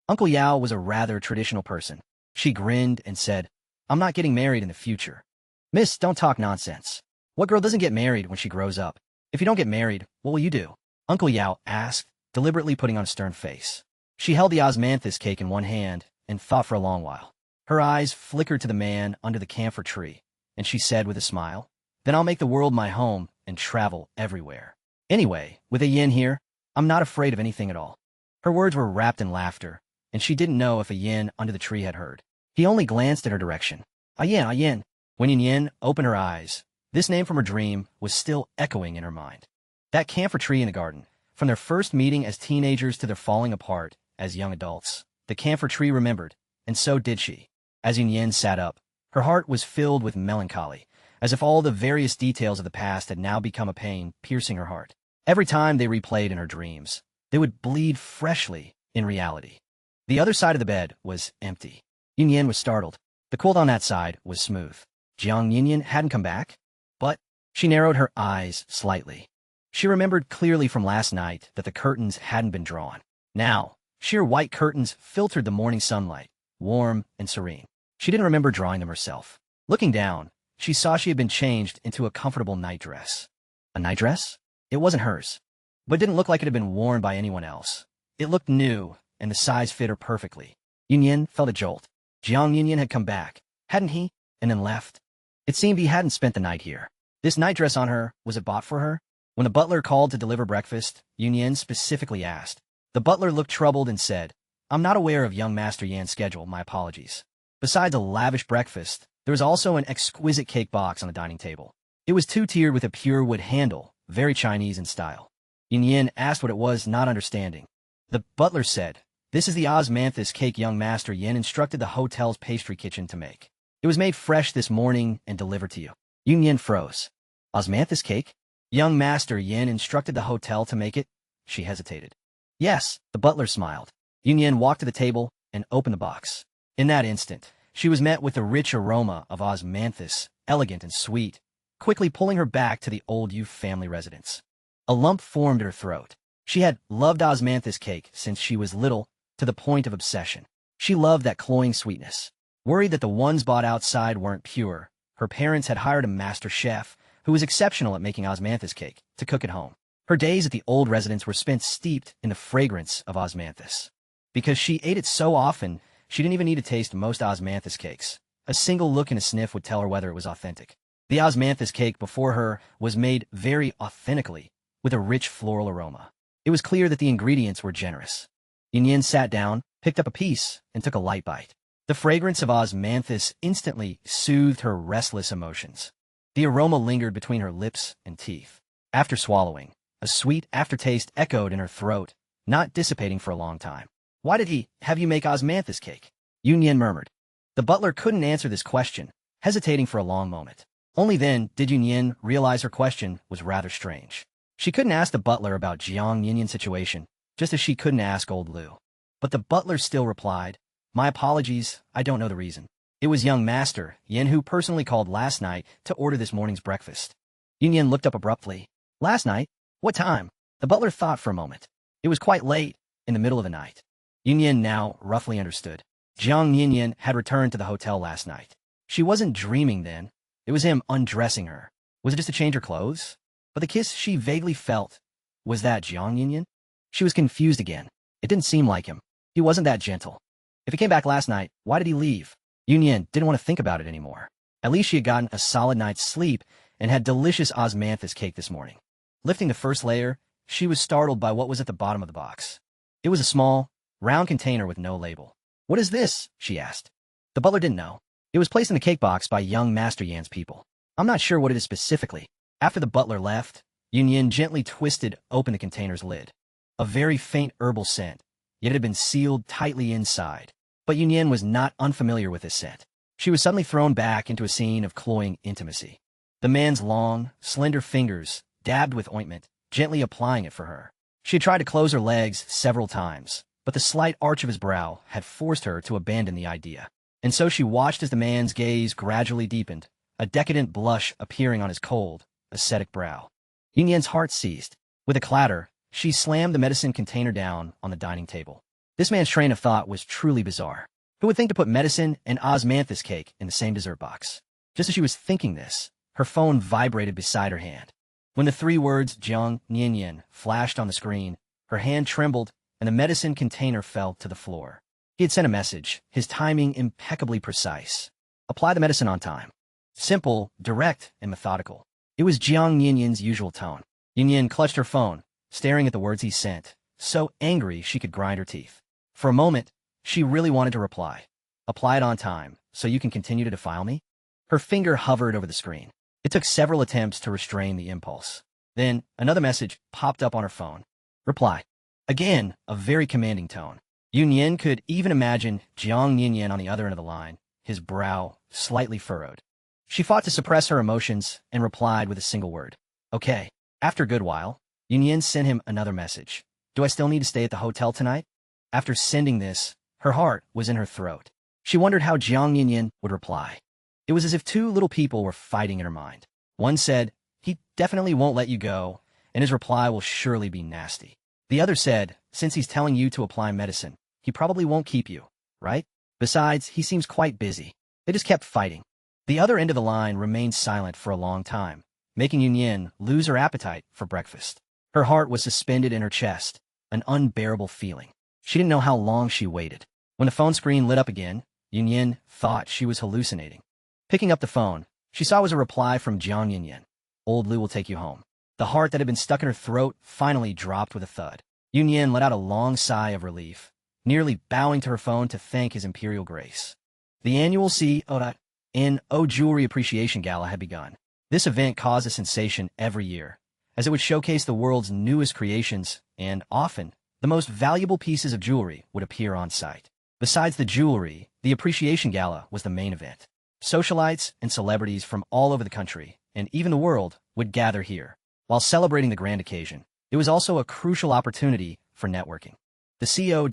Uncle Yao was a rather traditional person. She grinned and said, "I'm not getting married in the future." "Miss, don't talk nonsense. What girl doesn't get married when she grows up? If you don't get married, what will you do?" Uncle Yao asked, deliberately putting on a stern face. She held the osmanthus cake in one hand and thought for a long while. Her eyes flickered to the man under the camphor tree, and she said with a smile, "Then I'll make the world my home and travel everywhere. Anyway, with a yin here, I'm not afraid of anything at all." Her words were wrapped in laughter, and she didn't know if a yin under the tree had heard. He only glanced in her direction. "A yin, a yin." When Yin opened her eyes, this name from her dream was still echoing in her mind. That camphor tree in the garden, from their first meeting as teenagers to their falling apart as young adults, the camphor tree remembered, and so did she. As Yin sat up, her heart was filled with melancholy, as if all the various details of the past had now become a pain piercing her heart. Every time they replayed in her dreams, they would bleed freshly in reality. The other side of the bed was empty. Yun Yin was startled. The quilt on that side was smooth. Jiang Yinyan hadn't come back? But she narrowed her eyes slightly. She remembered clearly from last night that the curtains hadn't been drawn. Now, sheer white curtains filtered the morning sunlight, warm and serene. She didn't remember drawing them herself. Looking down, she saw she had been changed into a comfortable nightdress. A nightdress? It wasn't hers, but it didn't look like it had been worn by anyone else. It looked new, and the size fit her perfectly. Yun Yin felt a jolt. Jiang Yinyan had come back, hadn't he, and then left? It seemed he hadn't spent the night here. This nightdress on her, was it bought for her? When the butler called to deliver breakfast, Yun Yin specifically asked. The butler looked troubled and said, "I'm not aware of young Master Yan's schedule, my apologies." Besides a lavish breakfast, there was also an exquisite cake box on the dining table. It was two-tiered with a pure wood handle, very Chinese in style. Yun Yin asked what it was, not understanding. The butler said, "This is the osmanthus cake young Master Yin instructed the hotel's pastry kitchen to make. It was made fresh this morning and delivered to you." Yun Yin froze. Osmanthus cake? Young Master Yin instructed the hotel to make it? She hesitated. Yes, the butler smiled. Yun Yin walked to the table and opened the box. In that instant, she was met with the rich aroma of osmanthus, elegant and sweet, quickly pulling her back to the old Yu family residence. A lump formed in her throat. She had loved osmanthus cake since she was little, to the point of obsession. She loved that cloying sweetness. Worried that the ones bought outside weren't pure, her parents had hired a master chef, who was exceptional at making osmanthus cake, to cook at home. Her days at the old residence were spent steeped in the fragrance of osmanthus. Because she ate it so often, she didn't even need to taste most osmanthus cakes. A single look and a sniff would tell her whether it was authentic. The osmanthus cake before her was made very authentically, with a rich floral aroma. It was clear that the ingredients were generous. Yun Yin sat down, picked up a piece, and took a light bite. The fragrance of osmanthus instantly soothed her restless emotions. The aroma lingered between her lips and teeth. After swallowing, a sweet aftertaste echoed in her throat, not dissipating for a long time. "Why did he have you make osmanthus cake?" Yun Yin murmured. The butler couldn't answer this question, hesitating for a long moment. Only then did Yun Yin realize her question was rather strange. She couldn't ask the butler about Jiang Yinyan's situation, just as she couldn't ask old Liu. But the butler still replied, "My apologies, I don't know the reason. It was young Master Yin who personally called last night to order this morning's breakfast." Yun Yin looked up abruptly. "Last night? What time?" The butler thought for a moment. It was quite late, in the middle of the night. Yun Yin now roughly understood. Jiang Yinyan had returned to the hotel last night. She wasn't dreaming then. It was him undressing her. Was it just to change her clothes? But the kiss she vaguely felt, was that Jiang Yinyan? She was confused again. It didn't seem like him. He wasn't that gentle. If he came back last night, why did he leave? Yun Yin didn't want to think about it anymore. At least she had gotten a solid night's sleep and had delicious osmanthus cake this morning. Lifting the first layer, she was startled by what was at the bottom of the box. It was a small, round container with no label. "What is this?" she asked. The butler didn't know. It was placed in the cake box by young Master Yan's people. "I'm not sure what it is specifically." After the butler left, Yun Yin gently twisted open the container's lid. A very faint herbal scent, yet it had been sealed tightly inside. But Yun Yin was not unfamiliar with this scent. She was suddenly thrown back into a scene of cloying intimacy. The man's long, slender fingers, dabbed with ointment, gently applying it for her. She had tried to close her legs several times, but the slight arch of his brow had forced her to abandon the idea. And so she watched as the man's gaze gradually deepened, a decadent blush appearing on his cold, ascetic brow. Yun Yan's heart seized. With a clatter, she slammed the medicine container down on the dining table. This man's train of thought was truly bizarre. Who would think to put medicine and osmanthus cake in the same dessert box? Just as she was thinking this, her phone vibrated beside her hand. When the three words Jiang Yinyan flashed on the screen, her hand trembled and the medicine container fell to the floor. He had sent a message, his timing impeccably precise. Apply the medicine on time. Simple, direct, and methodical. It was Jiang Yinyan's usual tone. Yun Yin clutched her phone, staring at the words he sent, so angry she could grind her teeth. For a moment, she really wanted to reply. "Apply it on time, so you can continue to defile me?" Her finger hovered over the screen. It took several attempts to restrain the impulse. Then, another message popped up on her phone. "Reply." Again, a very commanding tone. Yun Yin could even imagine Jiang Yinyan on the other end of the line, his brow slightly furrowed. She fought to suppress her emotions and replied with a single word. "Okay." After a good while, Yun Yin sent him another message. "Do I still need to stay at the hotel tonight?" After sending this, Her heart was in her throat. She wondered how Jiang Yinyan would reply. It was as if two little people were fighting in her mind. One said, "He definitely won't let you go, and his reply will surely be nasty." The other said, "Since he's telling you to apply medicine, he probably won't keep you, right? Besides, he seems quite busy." They just kept fighting. The other end of the line remained silent for a long time, making Yunyan lose her appetite for breakfast. Her heart was suspended in her chest, an unbearable feeling. She didn't know how long she waited. When the phone screen lit up again, Yunyan thought she was hallucinating. Picking up the phone, she saw it was a reply from Jiang Yinyan. "Old Lu will take you home." The heart that had been stuck in her throat finally dropped with a thud. Yunyan let out a long sigh of relief, nearly bowing to her phone to thank His Imperial Grace. The annual C.O. Jewelry Appreciation Gala had begun. This event caused a sensation every year, as it would showcase the world's newest creations, and often, the most valuable pieces of jewelry would appear on site. Besides the jewelry, the Appreciation Gala was the main event. Socialites and celebrities from all over the country, and even the world, would gather here. While celebrating the grand occasion, it was also a crucial opportunity for networking. The C.O.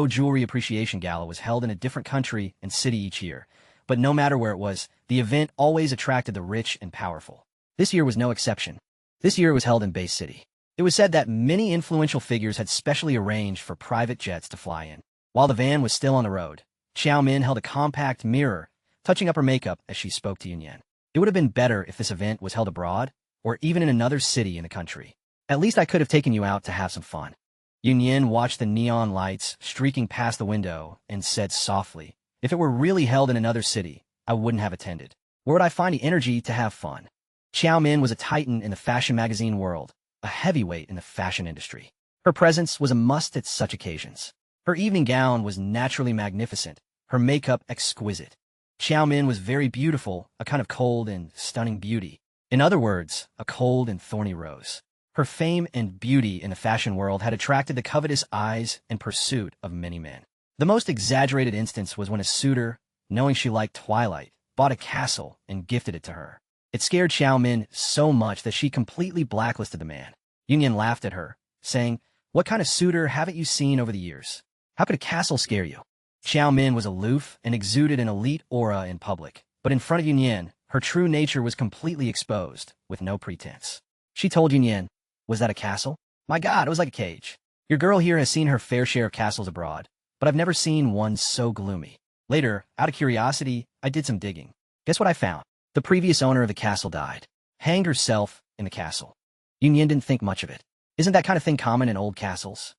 Jewelry Appreciation Gala was held in a different country and city each year, but no matter where it was, the event always attracted the rich and powerful. This year was no exception. This year it was held in Bay City. It was said that many influential figures had specially arranged for private jets to fly in. While the van was still on the road, Xiao Min held a compact mirror, touching up her makeup as she spoke to Yunyan. It would have been better if this event was held abroad, or even in another city in the country. At least I could have taken you out to have some fun. Yunyan watched the neon lights streaking past the window and said softly, "If it were really held in another city, I wouldn't have attended. Where would I find the energy to have fun?" Xiao Min was a titan in the fashion magazine world, a heavyweight in the fashion industry. Her presence was a must at such occasions. Her evening gown was naturally magnificent, her makeup exquisite. Xiao Min was very beautiful, a kind of cold and stunning beauty. In other words, a cold and thorny rose. Her fame and beauty in the fashion world had attracted the covetous eyes and pursuit of many men. The most exaggerated instance was when a suitor, knowing she liked Twilight, bought a castle and gifted it to her. It scared Xiao Min so much that she completely blacklisted the man. Yunyan laughed at her, saying, "What kind of suitor haven't you seen over the years? How could a castle scare you?" Xiao Min was aloof and exuded an elite aura in public, but in front of Yunyan, her true nature was completely exposed, with no pretense. She told Yunyan, "Was that a castle? My God, it was like a cage. Your girl here has seen her fair share of castles abroad, but I've never seen one so gloomy." Later, out of curiosity, I did some digging. Guess what I found? The previous owner of the castle died, hanged herself in the castle. Yunyan didn't think much of it. Isn't that kind of thing common in old castles?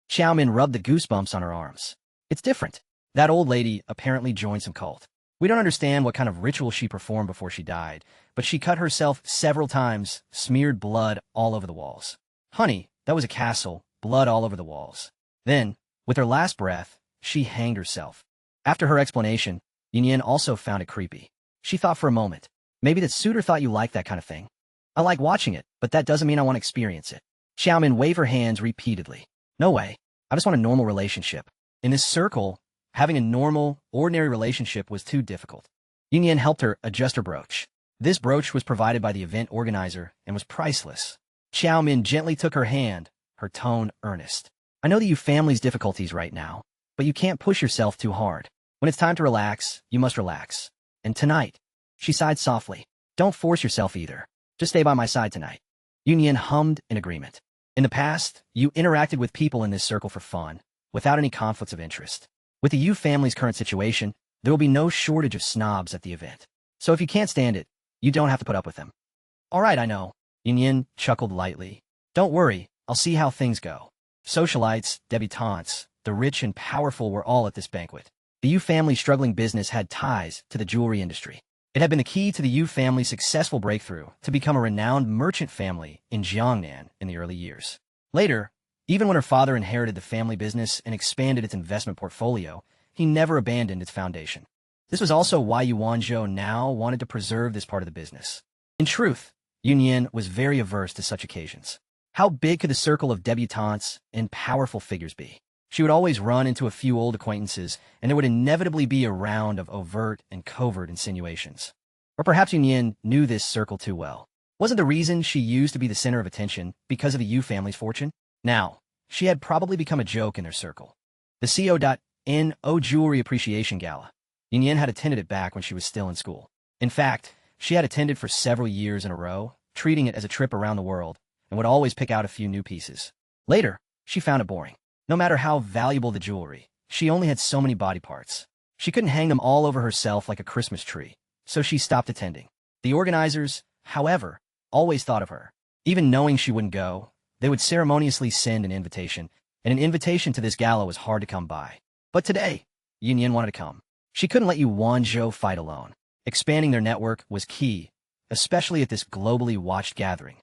Xiao Min rubbed the goosebumps on her arms. It's different. That old lady apparently joined some cult. We don't understand what kind of ritual she performed before she died, but she cut herself several times, smeared blood all over the walls. Honey, that was a castle, blood all over the walls. Then, with her last breath, she hanged herself. After her explanation, Yunyan also found it creepy. She thought for a moment, maybe that suitor thought you liked that kind of thing. I like watching it, but that doesn't mean I want to experience it. Xiao Min waved her hands repeatedly. No way. I just want a normal relationship. In this circle, having a normal, ordinary relationship was too difficult. Yunyan helped her adjust her brooch. This brooch was provided by the event organizer and was priceless. Xiao Min gently took her hand, her tone earnest. I know that you family's difficulties right now, but you can't push yourself too hard. When it's time to relax, you must relax. And tonight, she sighed softly. Don't force yourself either. Just stay by my side tonight. Yunyan hummed in agreement. In the past, you interacted with people in this circle for fun, without any conflicts of interest. With the Yu family's current situation, there will be no shortage of snobs at the event. So if you can't stand it, you don't have to put up with them. All right, I know. Yunyan chuckled lightly. Don't worry, I'll see how things go. Socialites, debutantes, the rich and powerful were all at this banquet. The Yu family's struggling business had ties to the jewelry industry. It had been the key to the Yu family's successful breakthrough to become a renowned merchant family in Jiangnan in the early years. Later, even when her father inherited the family business and expanded its investment portfolio, he never abandoned its foundation. This was also why Yu Wanzhou now wanted to preserve this part of the business. In truth, Yunyan was very averse to such occasions. How big could the circle of debutantes and powerful figures be? She would always run into a few old acquaintances, and there would inevitably be a round of overt and covert insinuations. Or perhaps Yunyan knew this circle too well. Wasn't the reason she used to be the center of attention because of the Yu family's fortune? Now, she had probably become a joke in their circle. The C.O. N.O. Jewelry Appreciation Gala. Yin had attended it back when she was still in school. In fact, she had attended for several years in a row, treating it as a trip around the world, and would always pick out a few new pieces. Later, she found it boring. No matter how valuable the jewelry, she only had so many body parts. She couldn't hang them all over herself like a Christmas tree, so she stopped attending. The organizers, however, always thought of her. Even knowing she wouldn't go, they would ceremoniously send an invitation, and an invitation to this gala was hard to come by. But today, Yin wanted to come. She couldn't let Yuanzhou fight alone. Expanding their network was key, especially at this globally watched gathering.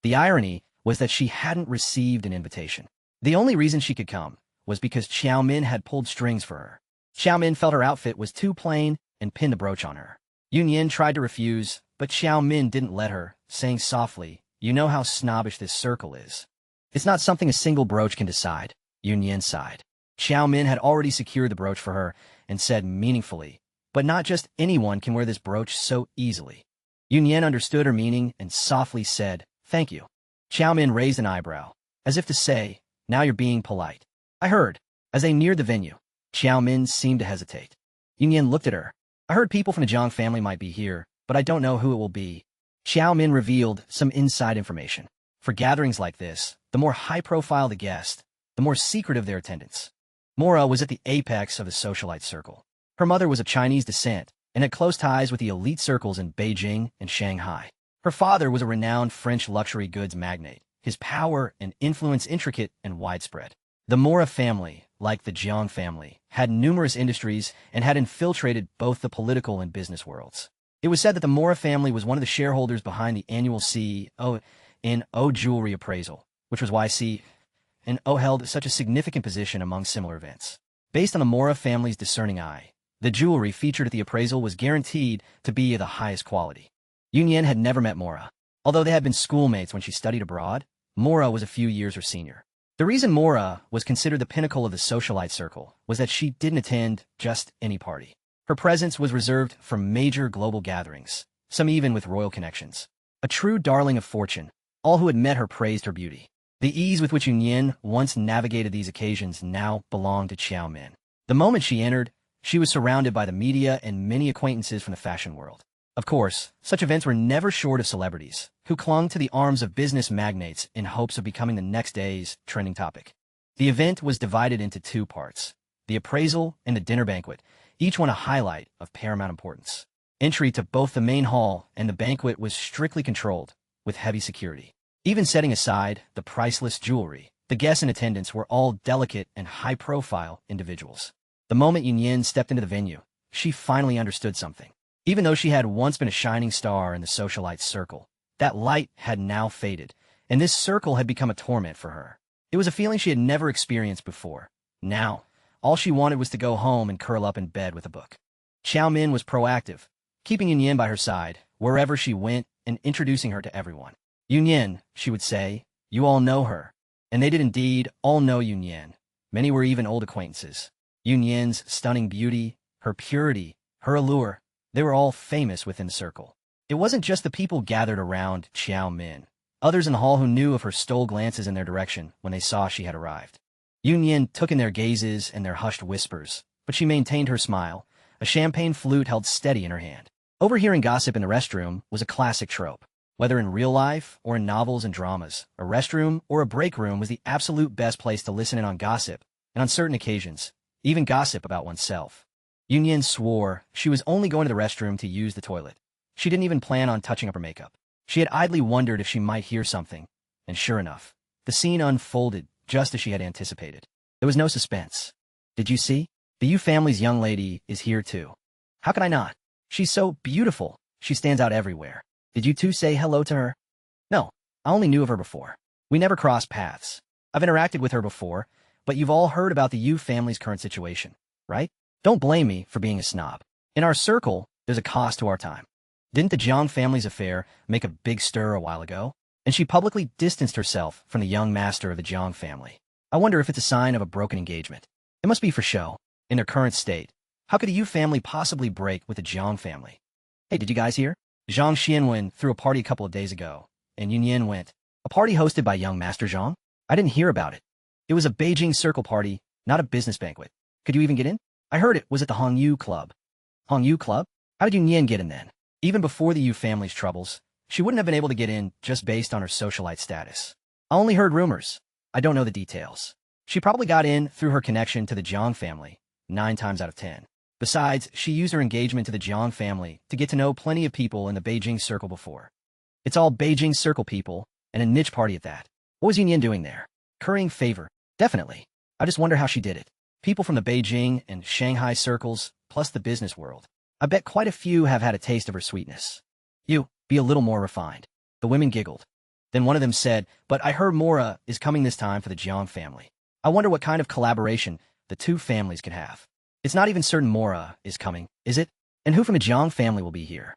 The irony was that she hadn't received an invitation. The only reason she could come was because Xiaomin had pulled strings for her. Xiaomin felt her outfit was too plain and pinned a brooch on her. Yin tried to refuse, but Xiaomin didn't let her, saying softly, "You know how snobbish this circle is. It's not something a single brooch can decide." Yin sighed. Xiaomin had already secured the brooch for her and said meaningfully, "But not just anyone can wear this brooch so easily." Yin understood her meaning and softly said, "Thank you." Xiaomin raised an eyebrow, as if to say, "Now you're being polite." "I heard." As they neared the venue, Xiaomin seemed to hesitate. Yin looked at her. "I heard people from the Jiang family might be here, but I don't know who it will be." Xiaomin revealed some inside information. For gatherings like this, the more high-profile the guest, the more secretive their attendance. Mora was at the apex of the socialite circle. Her mother was of Chinese descent and had close ties with the elite circles in Beijing and Shanghai. Her father was a renowned French luxury goods magnate, his power and influence intricate and widespread. The Mora family, like the Jiang family, had numerous industries and had infiltrated both the political and business worlds. It was said that the Mora family was one of the shareholders behind the annual C.O. Jewelry Appraisal, which was why C.O. held such a significant position among similar events. Based on the Mora family's discerning eye, the jewelry featured at the appraisal was guaranteed to be of the highest quality. Yin had never met Mora. Although they had been schoolmates when she studied abroad, Mora was a few years her senior. The reason Mora was considered the pinnacle of the socialite circle was that she didn't attend just any party. Her presence was reserved for major global gatherings, some even with royal connections. A true darling of fortune, all who had met her praised her beauty. The ease with which Yin once navigated these occasions now belonged to Xiaomin. The moment she entered, she was surrounded by the media and many acquaintances from the fashion world. Of course, such events were never short of celebrities, who clung to the arms of business magnates in hopes of becoming the next day's trending topic. The event was divided into two parts, the appraisal and the dinner banquet, each one a highlight of paramount importance. Entry to both the main hall and the banquet was strictly controlled, with heavy security. Even setting aside the priceless jewelry, the guests in attendance were all delicate and high-profile individuals. The moment Yin stepped into the venue, she finally understood something. Even though she had once been a shining star in the socialite circle, that light had now faded, and this circle had become a torment for her. It was a feeling she had never experienced before. Now, all she wanted was to go home and curl up in bed with a book. Xiaomin was proactive, keeping Yin by her side wherever she went and introducing her to everyone. "Yin," she would say, "you all know her." And they did indeed all know Yin. Many were even old acquaintances. Yin's stunning beauty, her purity, her allure, they were all famous within the circle. It wasn't just the people gathered around Xiaomin. Others in the hall who knew of her stole glances in their direction when they saw she had arrived. Yin took in their gazes and their hushed whispers, but she maintained her smile, a champagne flute held steady in her hand. Overhearing gossip in the restroom was a classic trope. Whether in real life or in novels and dramas, a restroom or a break room was the absolute best place to listen in on gossip, and on certain occasions, even gossip about oneself. Yin swore she was only going to the restroom to use the toilet. She didn't even plan on touching up her makeup. She had idly wondered if she might hear something, and sure enough, the scene unfolded just as she had anticipated. There was no suspense. "Did you see? The Yu family's young lady is here too." "How could I not? She's so beautiful. She stands out everywhere." "Did you two say hello to her?" "No, I only knew of her before. We never crossed paths. I've interacted with her before, but you've all heard about the Yu family's current situation, right? Don't blame me for being a snob. In our circle, there's a cost to our time. Didn't the Jiang family's affair make a big stir a while ago?" And she publicly distanced herself from the young master of the Jiang family. "I wonder if it's a sign of a broken engagement. It must be for show. In their current state, how could the Yu family possibly break with the Jiang family?" "Hey, did you guys hear? Zhang Xianwen threw a party a couple of days ago, and Yin went." "A party hosted by young Master Zhang? I didn't hear about it. It was a Beijing circle party, not a business banquet." Could you even get in? I heard it was at the Hongyu Club. Hongyu Club? How did Yun Yin get in then? Even before the Yu family's troubles, she wouldn't have been able to get in just based on her socialite status. I only heard rumors. I don't know the details. She probably got in through her connection to the Jiang family, 9 times out of 10. Besides, she used her engagement to the Jiang family to get to know plenty of people in the Beijing circle before. It's all Beijing circle people, and a niche party at that. What was Yun Yin doing there? Currying favor. Definitely. I just wonder how she did it. People from the Beijing and Shanghai circles, plus the business world. I bet quite a few have had a taste of her sweetness. You, be a little more refined. The women giggled. Then one of them said, but I heard Mora is coming this time for the Jiang family. I wonder what kind of collaboration the two families could have. It's not even certain Mora is coming, is it? And who from the Jiang family will be here?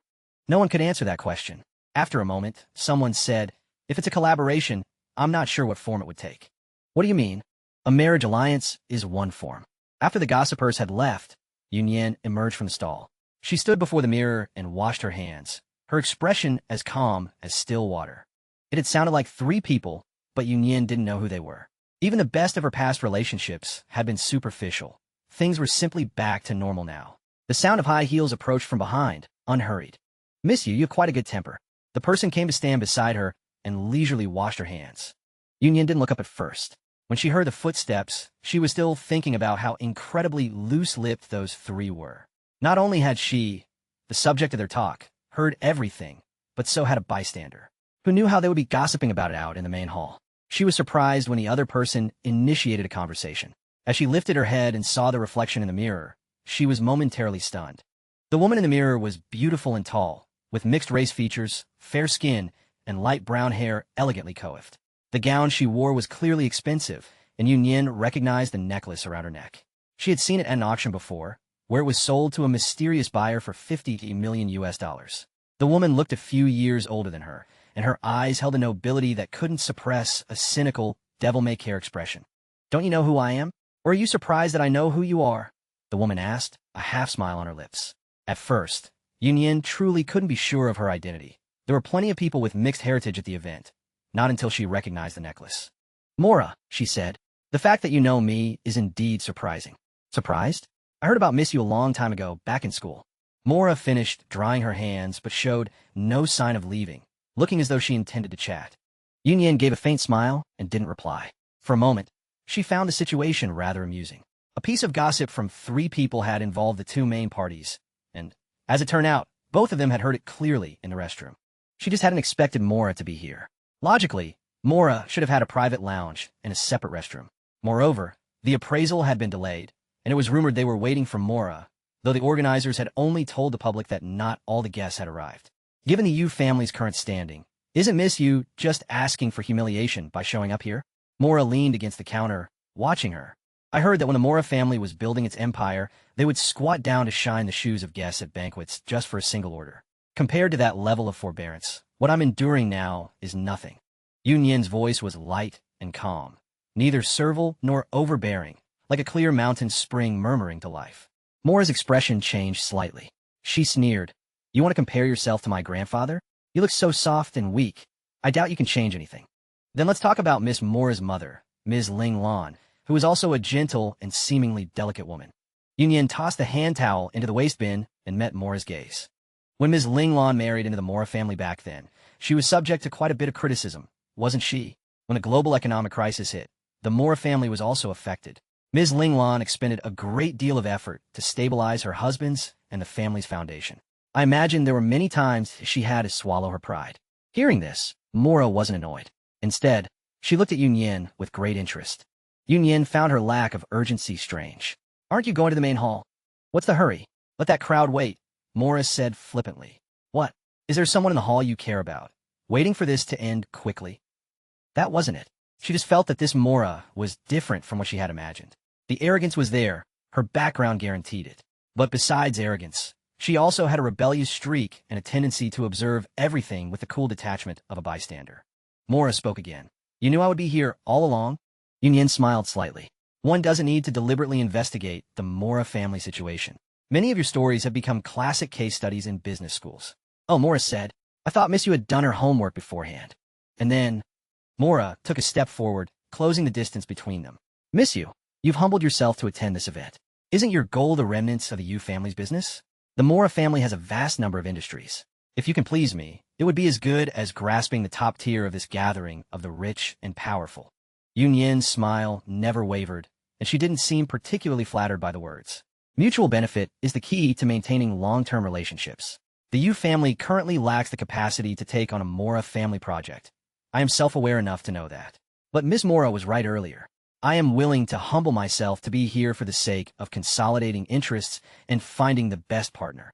No one could answer that question. After a moment, someone said, if it's a collaboration, I'm not sure what form it would take. What do you mean? A marriage alliance is one form. After the gossipers had left, Yun Yin emerged from the stall. She stood before the mirror and washed her hands, her expression as calm as still water. It had sounded like 3 people, but Yun Yin didn't know who they were. Even the best of her past relationships had been superficial. Things were simply back to normal now. The sound of high heels approached from behind, unhurried. Miss you have quite a good temper. The person came to stand beside her and leisurely washed her hands. Yun Yin didn't look up at first. When she heard the footsteps, she was still thinking about how incredibly loose-lipped those 3 were. Not only had she, the subject of their talk, heard everything, but so had a bystander, who knew how they would be gossiping about it out in the main hall. She was surprised when the other person initiated a conversation. As she lifted her head and saw the reflection in the mirror, she was momentarily stunned. The woman in the mirror was beautiful and tall, with mixed-race features, fair skin, and light brown hair elegantly coiffed. The gown she wore was clearly expensive, and Yun Yin recognized the necklace around her neck. She had seen it at an auction before, where it was sold to a mysterious buyer for $50 million. The woman looked a few years older than her, and her eyes held a nobility that couldn't suppress a cynical, devil-may-care expression. Don't you know who I am? Or are you surprised that I know who you are? The woman asked, a half-smile on her lips. At first, Yun Yin truly couldn't be sure of her identity. There were plenty of people with mixed heritage at the event. Not until she recognized the necklace. Mora, she said, the fact that you know me is indeed surprising. Surprised? I heard about Miss You a long time ago, back in school. Mora finished drying her hands, but showed no sign of leaving, looking as though she intended to chat. Yun Yin gave a faint smile and didn't reply. For a moment, she found the situation rather amusing. A piece of gossip from 3 people had involved the 2 main parties, and, as it turned out, both of them had heard it clearly in the restroom. She just hadn't expected Mora to be here. Logically, Mora should have had a private lounge and a separate restroom. Moreover, the appraisal had been delayed, and it was rumored they were waiting for Mora, though the organizers had only told the public that not all the guests had arrived. Given the Yu family's current standing, isn't Miss Yu just asking for humiliation by showing up here? Mora leaned against the counter, watching her. I heard that when the Mora family was building its empire, they would squat down to shine the shoes of guests at banquets just for a single order. Compared to that level of forbearance, what I'm enduring now is nothing. Yun Yin's voice was light and calm, neither servile nor overbearing, like a clear mountain spring murmuring to life. Mora's expression changed slightly. She sneered. You want to compare yourself to my grandfather? You look so soft and weak. I doubt you can change anything. Then let's talk about Miss Mora's mother, Ms. Ling Lan, who was also a gentle and seemingly delicate woman. Yun Yin tossed the hand towel into the waste bin and met Mora's gaze. When Ms. Ling Lan married into the Mora family back then, she was subject to quite a bit of criticism, wasn't she? When a global economic crisis hit, the Mora family was also affected. Ms. Ling Lan expended a great deal of effort to stabilize her husband's and the family's foundation. I imagine there were many times she had to swallow her pride. Hearing this, Mora wasn't annoyed. Instead, she looked at Yun Yin with great interest. Yun Yin found her lack of urgency strange. Aren't you going to the main hall? What's the hurry? Let that crowd wait, Mora said flippantly. What? Is there someone in the hall you care about, waiting for this to end quickly? That wasn't it. She just felt that this Mora was different from what she had imagined. The arrogance was there, her background guaranteed it. But besides arrogance, she also had a rebellious streak and a tendency to observe everything with the cool detachment of a bystander. Mora spoke again. You knew I would be here all along? Yun Yin smiled slightly. One doesn't need to deliberately investigate the Mora family situation. Many of your stories have become classic case studies in business schools. Oh, Mora said, I thought Miss You had done her homework beforehand. And then, Mora took a step forward, closing the distance between them. Miss You, you've humbled yourself to attend this event. Isn't your goal the remnants of the Yu family's business? The Mora family has a vast number of industries. If you can please me, it would be as good as grasping the top tier of this gathering of the rich and powerful. Yun Yin's smile never wavered, and she didn't seem particularly flattered by the words. Mutual benefit is the key to maintaining long-term relationships. The Yu family currently lacks the capacity to take on a Mora family project. I am self-aware enough to know that. But Miss Mora was right earlier. I am willing to humble myself to be here for the sake of consolidating interests and finding the best partner.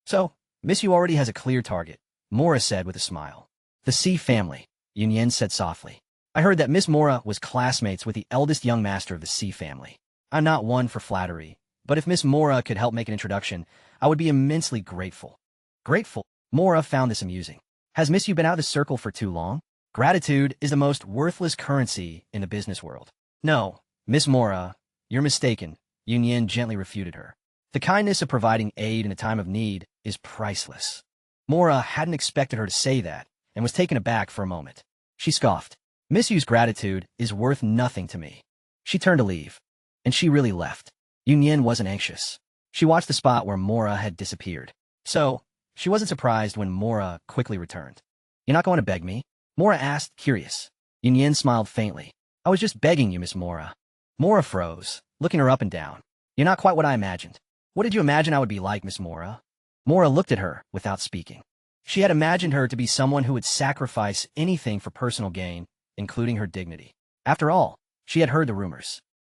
So, Miss Yu already has a clear target, Mora said with a smile. The C family, Yun Yin said softly. I heard that Miss Mora was classmates with the eldest young master of the C family. I'm not one for flattery, but if Miss Mora could help make an introduction, I would be immensely grateful. Grateful? Mora found this amusing. Has Miss Yu been out of the circle for too long? Gratitude is the most worthless currency in the business world. No, Miss Mora, you're mistaken, Yun Yin gently refuted her. The kindness of providing aid in a time of need is priceless. Mora hadn't expected her to say that and was taken aback for a moment. She scoffed. Miss Yu's gratitude is worth nothing to me. She turned to leave, and she really left. Yun Yin wasn't anxious. She watched the spot where Mora had disappeared. So, she wasn't surprised when Mora quickly returned. You're not going to beg me? Mora asked, curious. Yun Yin smiled faintly. I was just begging you, Miss Mora. Mora froze, looking her up and down. You're not quite what I imagined. What did you imagine I would be like, Miss Mora? Mora looked at her without speaking. She had imagined her to be someone who would sacrifice anything for personal gain, including her dignity. After all, she had heard the rumors.